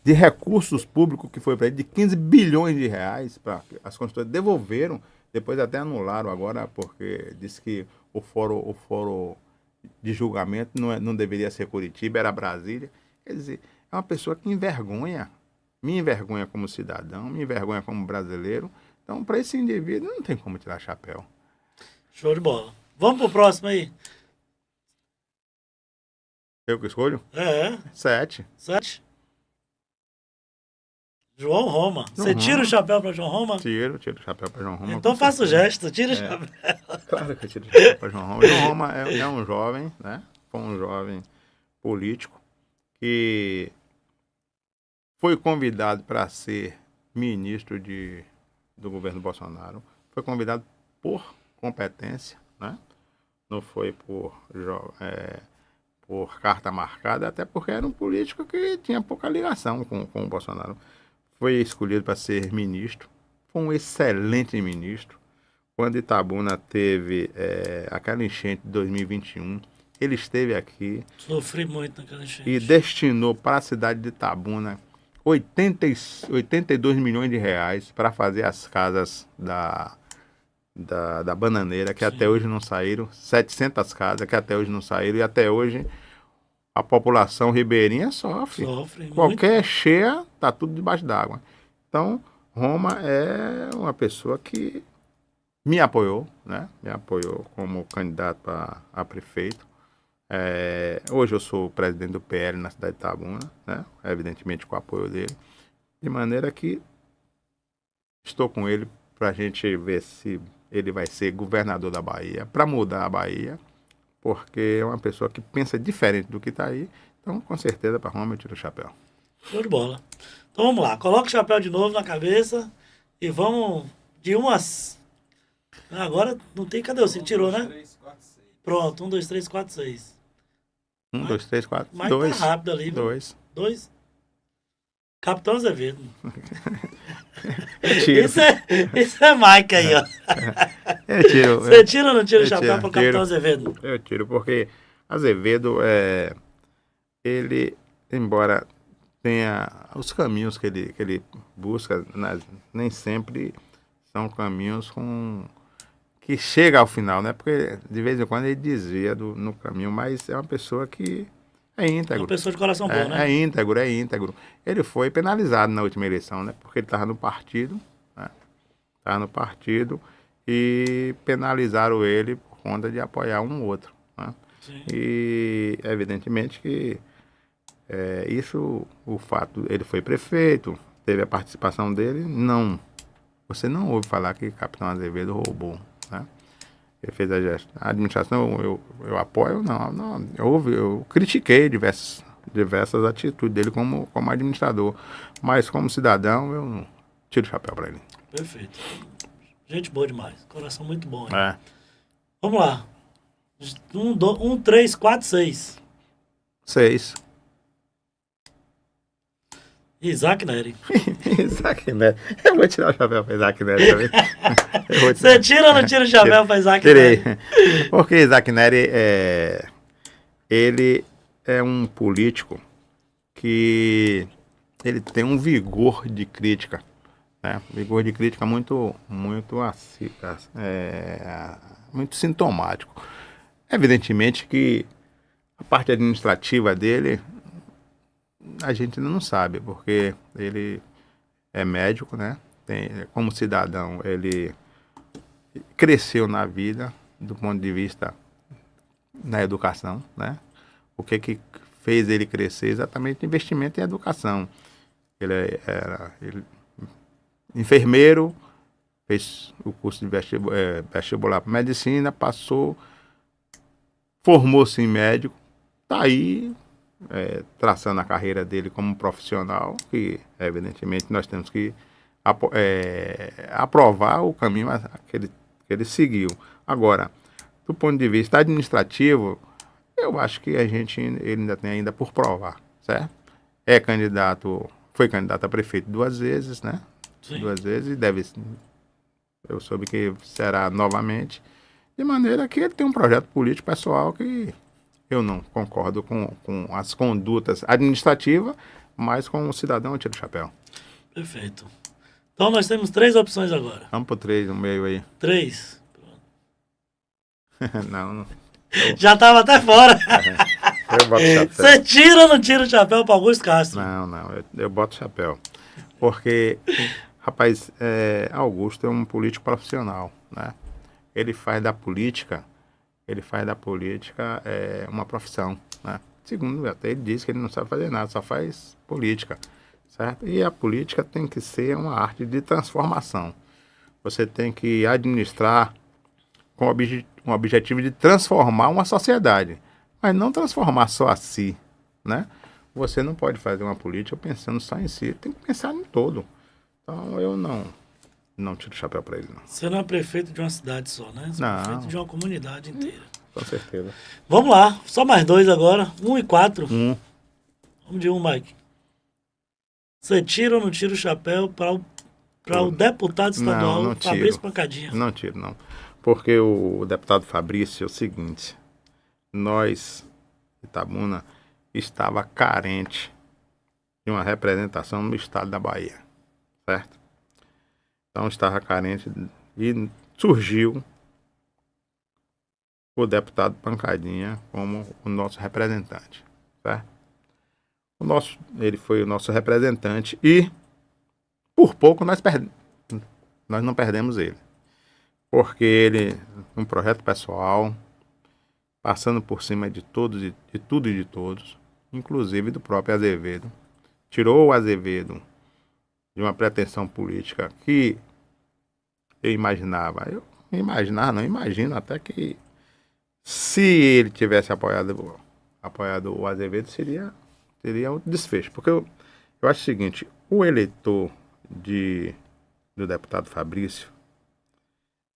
de recursos públicos que foi para ele de 15 bilhões de reais para as construtoras devolveram, depois até anularam agora porque disse que o fórum de julgamento não deveria ser Curitiba, era Brasília. Quer dizer, é uma pessoa que me envergonha como cidadão, me envergonha como brasileiro. Então, para esse indivíduo, não tem como tirar chapéu. Show de bola. Vamos pro próximo aí. Eu que escolho? 7. 7. João Roma. Você tira o chapéu para João Roma? Tiro o chapéu para João Roma. Então faça o gesto, tira o chapéu. Claro que eu tiro o chapéu para João Roma. João Roma é um jovem, né? Foi um jovem político que foi convidado para ser ministro do governo Bolsonaro. Foi convidado por competência, né? Não foi por carta marcada, até porque era um político que tinha pouca ligação com o Bolsonaro. Foi escolhido para ser ministro. Foi um excelente ministro. Quando Itabuna teve aquela enchente de 2021, ele esteve aqui. Sofri muito naquela enchente. E destinou para a cidade de Itabuna 82 milhões de reais para fazer as casas da Bananeira, que até hoje não saíram. 700 casas que até hoje não saíram. E até hoje a população ribeirinha sofre. Qualquer muito. Cheia, tá tudo debaixo d'água. Então, Roma é uma pessoa que me apoiou, né? Me apoiou como candidato a prefeito. Hoje eu sou presidente do PL na cidade de Itabuna, né? Evidentemente com o apoio dele. De maneira que estou com ele para a gente ver se ele vai ser governador da Bahia, para mudar a Bahia, porque é uma pessoa que pensa diferente do que está aí. Então, com certeza, para Roma eu tiro o chapéu. Show de bola. Então vamos lá, coloca o chapéu de novo na cabeça E vamos de umas. Agora não tem. Cadê você? Tirou, né? 3, 4, 6. Pronto, 1, 2, 3, 4, 6. 1, 2, 3, 4, Mas 2. tá rápido ali, viu? 2. 2. Capitão Azevedo. Eu tiro. Isso é Mike aí, ó. Eu tiro. Você tira ou não tira o eu chapéu tiro, pro Capitão tiro. Azevedo? Eu tiro, porque Azevedo, ele, embora tenha os caminhos que ele busca, nem sempre são caminhos que chega ao final, né? Porque de vez em quando ele desvia no caminho, mas é uma pessoa que é É íntegro. uma pessoa de coração bom, né? É íntegro, é íntegro. Ele foi penalizado na última eleição, né? Porque ele estava no partido, né? Estava no partido e penalizaram ele por conta de apoiar um outro, né? Sim. E evidentemente que o fato, ele foi prefeito, teve a participação dele, não. Você não ouve falar que Capitão Azevedo roubou, né? Ele fez a gestão. A administração eu apoio, não. Eu critiquei diversas atitudes dele como administrador, mas como cidadão eu não tiro o chapéu para ele. Perfeito. Gente boa demais. Coração muito bom, hein? É. Vamos lá. 1, 3, 4, 6. 6. Isaac Neri. Isaac Neto. Eu vou tirar o chapéu para Isaac Neto também. Você tira ou não tira o chapéu pra Isaac Tirei. Neri? Porque Isaac Neri ele é um político que ele tem um vigor de crítica, né? Vigor de crítica muito sintomático. Evidentemente que a parte administrativa dele a gente não sabe, porque ele é médico, né? Como cidadão, ele cresceu na vida do ponto de vista na educação, né? O que fez ele crescer? Exatamente investimento em educação. Ele era enfermeiro, fez o curso de vestibular para medicina, passou, formou-se em médico, está aí traçando a carreira dele como profissional, que evidentemente nós temos que aprovar o caminho que ele seguiu. Agora, do ponto de vista administrativo, eu acho que ele ainda tem ainda por provar, certo? Foi candidato a prefeito 2 vezes, né? Sim. 2 vezes, eu soube que será novamente, de maneira que ele tem um projeto político pessoal que eu não concordo com as condutas administrativas, mas como cidadão eu tiro o chapéu. Perfeito. Então nós temos 3 opções agora. Vamos pro 3 no meio aí. 3. Não. Já tava até fora. Eu boto chapéu. Você tira ou não tira o chapéu para Augusto Castro? Não, eu boto chapéu. Porque, rapaz, Augusto é um político profissional, né? Ele faz da política uma profissão, né? Segundo, até ele diz que ele não sabe fazer nada, só faz política, certo? E a política tem que ser uma arte de transformação. Você tem que administrar com o objetivo de transformar uma sociedade, mas não transformar só a si, né? Você não pode fazer uma política pensando só em si, tem que pensar no todo. Então eu não tiro o chapéu para ele, não. Você não é prefeito de uma cidade só, né? Você é Não. prefeito de uma comunidade inteira. Com certeza. Vamos lá, só mais 2 agora. 1 e 4. Vamos de 1, Mike. Você tira ou não tira o chapéu para o deputado estadual Não Fabrício tiro. Pancadinha? Não tiro, não. Porque o deputado Fabrício é o seguinte, nós, Itabuna, estava carente de uma representação no estado da Bahia, certo? Então estava carente e surgiu o deputado Pancadinha como o nosso representante, certo? Ele foi o nosso representante e por pouco nós não perdemos ele. Porque ele, um projeto pessoal, passando por cima de todos, de tudo e de todos, inclusive do próprio Azevedo, tirou o Azevedo de uma pretensão política que eu imagino até que se ele tivesse apoiado o Azevedo, seria um desfecho. Porque eu acho o seguinte, o eleitor de do deputado Fabrício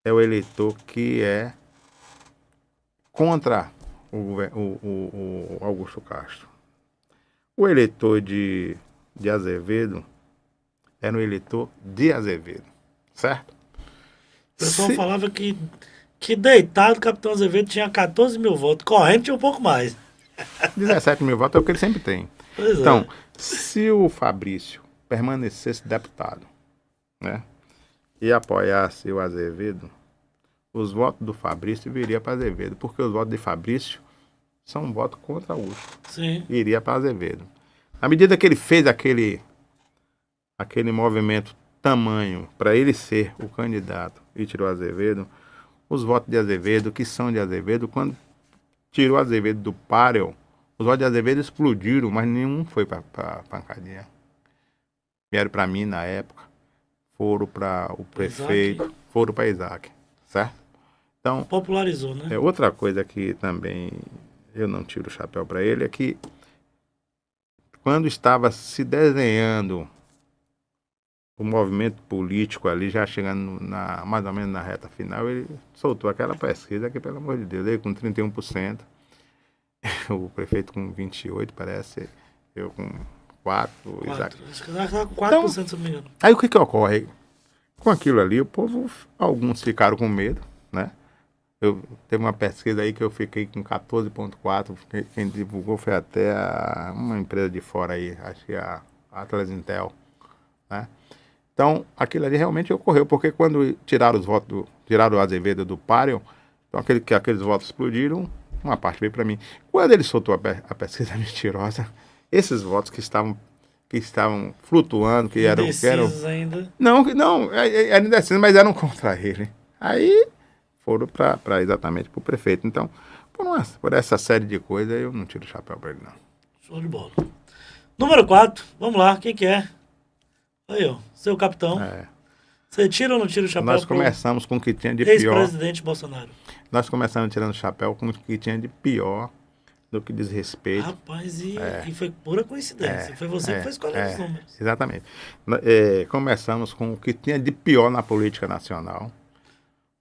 é o eleitor que é contra o Augusto Castro. O eleitor de Azevedo era um eleitor de Azevedo, certo? O pessoal falava que deitado o Capitão Azevedo tinha 14 mil votos, correndo tinha um pouco mais. 17 mil votos é o que ele sempre tem. Pois Então, se o Fabrício permanecesse deputado, né, e apoiasse o Azevedo, os votos do Fabrício viriam para Azevedo, porque os votos de Fabrício são um voto contra Augusto. Sim. Iria para Azevedo. À medida que ele fez aquele movimento tamanho para ele ser o candidato e tirou Azevedo, os votos de Azevedo, que são de Azevedo, quando tirou Azevedo do páreo, os votos de Azevedo explodiram, mas nenhum foi para pancadinha. Vieram para mim na época, foram para o prefeito, Isaac. foram para Isaac, certo? Então, Popularizou, né? outra coisa que também eu não tiro o chapéu para ele é que quando estava se desenhando o movimento político ali, já chegando mais ou menos na reta final, ele soltou aquela pesquisa que, pelo amor de Deus, ele com 31%, o prefeito com 28%, parece, eu com 4%, Isaac. Acho que estava com 4%, se não me engano. Aí o que ocorre? Com aquilo ali, o povo, alguns ficaram com medo, né? Teve uma pesquisa aí que eu fiquei com 14,4%, quem divulgou foi até uma empresa de fora aí, acho que a Atlas Intel, né? Então, aquilo ali realmente ocorreu, porque quando tiraram os votos, tiraram o Azevedo do páreo, então aqueles votos explodiram, uma parte veio para mim. Quando ele soltou a pesquisa mentirosa, esses votos que estavam flutuando, que eram ainda. Não, eram indecisos, mas eram contra ele. Aí foram para exatamente para o prefeito. Então, por essa série de coisas, eu não tiro o chapéu para ele, não. Show de bola. Número 4, vamos lá, quem que é? Aí, ó, seu capitão. Você tira ou não tira o chapéu? Nós começamos com o que tinha de pior. Ex-presidente Bolsonaro. Nós começamos tirando o chapéu com o que tinha de pior do que diz respeito. Rapaz, e foi pura coincidência. Foi você que foi escolher os números. Exatamente. Começamos com o que tinha de pior na política nacional.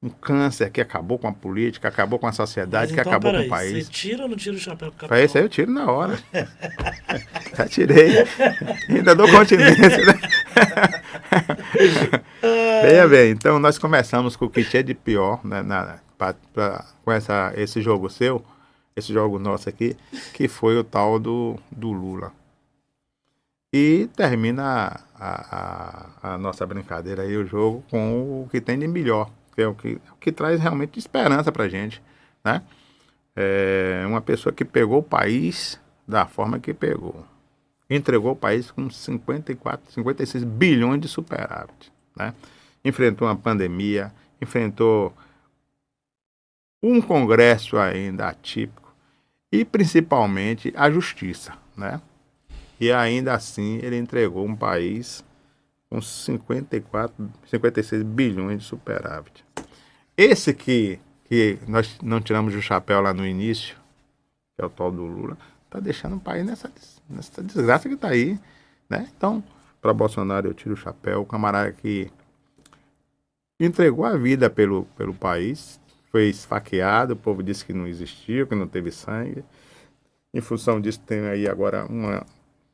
Um câncer que acabou com a política, acabou com a sociedade, que acabou com o país. Você tira ou não tira o chapéu pro capitão? Para esse aí eu tiro na hora. Já tirei. Ainda dou continência, né? Veja bem, então nós começamos com o que tinha de pior, né, com esse jogo seu, esse jogo nosso aqui, que foi o tal do Lula. E termina a nossa brincadeira aí, o jogo, com o que tem de melhor, que é o que traz realmente esperança pra gente, né? Uma pessoa que pegou o país da forma que pegou. Entregou o país com 56 bilhões de superávit, né? Enfrentou uma pandemia, enfrentou um congresso ainda atípico e principalmente a justiça, né? E ainda assim ele entregou um país com 56 bilhões de superávit. Esse que nós não tiramos o chapéu lá no início, que é o tal do Lula, está deixando o país nessa desgraça que está aí, né? Então, para Bolsonaro eu tiro o chapéu, o camarada que entregou a vida pelo país, foi esfaqueado, o povo disse que não existiu, que não teve sangue. Em função disso tem aí agora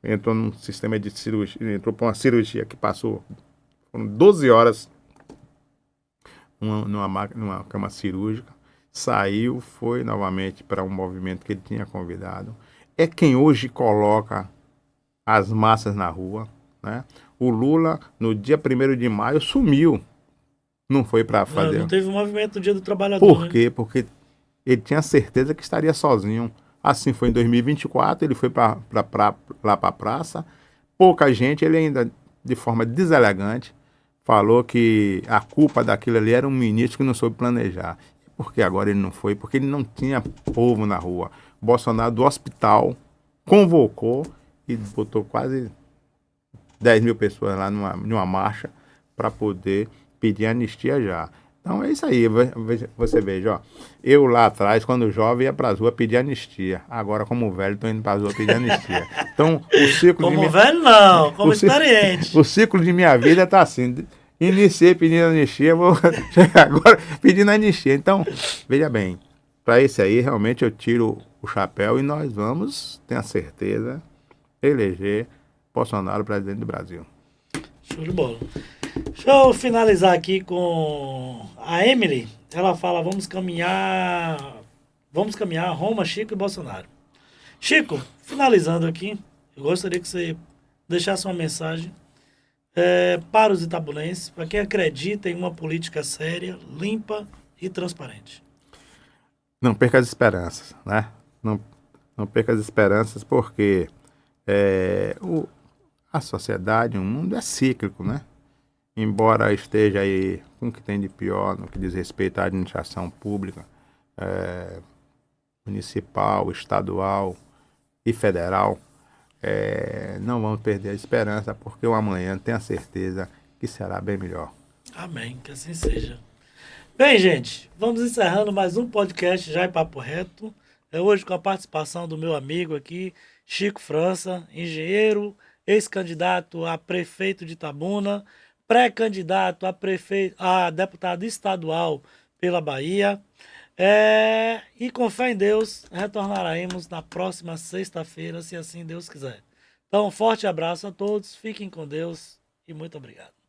entrou num sistema de cirurgia, entrou para uma cirurgia que foram 12 horas numa cama cirúrgica, saiu, foi novamente para um movimento que ele tinha convidado. É quem hoje coloca as massas na rua, né? O Lula, no dia 1º de maio, sumiu. Não foi para fazer. Não teve o movimento do Dia do Trabalhador. Por quê? Né? Porque ele tinha certeza que estaria sozinho. Assim foi em 2024, ele foi lá para a praça. Pouca gente, ele ainda, de forma deselegante, falou que a culpa daquilo ali era um ministro que não soube planejar. Por que agora ele não foi? Porque ele não tinha povo na rua. Bolsonaro, do hospital, convocou e botou quase 10 mil pessoas lá numa marcha para poder pedir anistia já. Então é isso aí, você veja, ó, eu lá atrás, quando jovem, ia para as ruas pedir anistia. Agora, como velho, estou indo para as ruas pedir anistia. Então, o ciclo como velho não, como experiente. O ciclo de minha vida está assim, Iniciei pedindo anistia, vou chegar agora pedindo anistia. Então, veja bem, para esse aí, realmente eu tiro o chapéu e nós vamos, tenho a certeza, eleger Bolsonaro presidente do Brasil. Show de bola. Deixa eu finalizar aqui com a Emily. Ela fala, vamos caminhar Roma, Chico e Bolsonaro. Chico, finalizando aqui, eu gostaria que você deixasse uma mensagem para os itabunenses, para quem acredita em uma política séria, limpa e transparente. Não perca as esperanças, né? Não perca as esperanças porque a sociedade, o mundo é cíclico, né? Embora esteja aí com o que tem de pior no que diz respeito à administração pública, municipal, estadual e federal, não vamos perder a esperança, porque o amanhã tenho a certeza que será bem melhor. Amém, que assim seja. Bem, gente, vamos encerrando mais um podcast Já em Papo Reto. Hoje com a participação do meu amigo aqui, Chico França, engenheiro, ex-candidato a prefeito de Itabuna, pré-candidato a deputado estadual pela Bahia. E com fé em Deus, retornaremos na próxima sexta-feira, se assim Deus quiser. Então, um forte abraço a todos, fiquem com Deus e muito obrigado.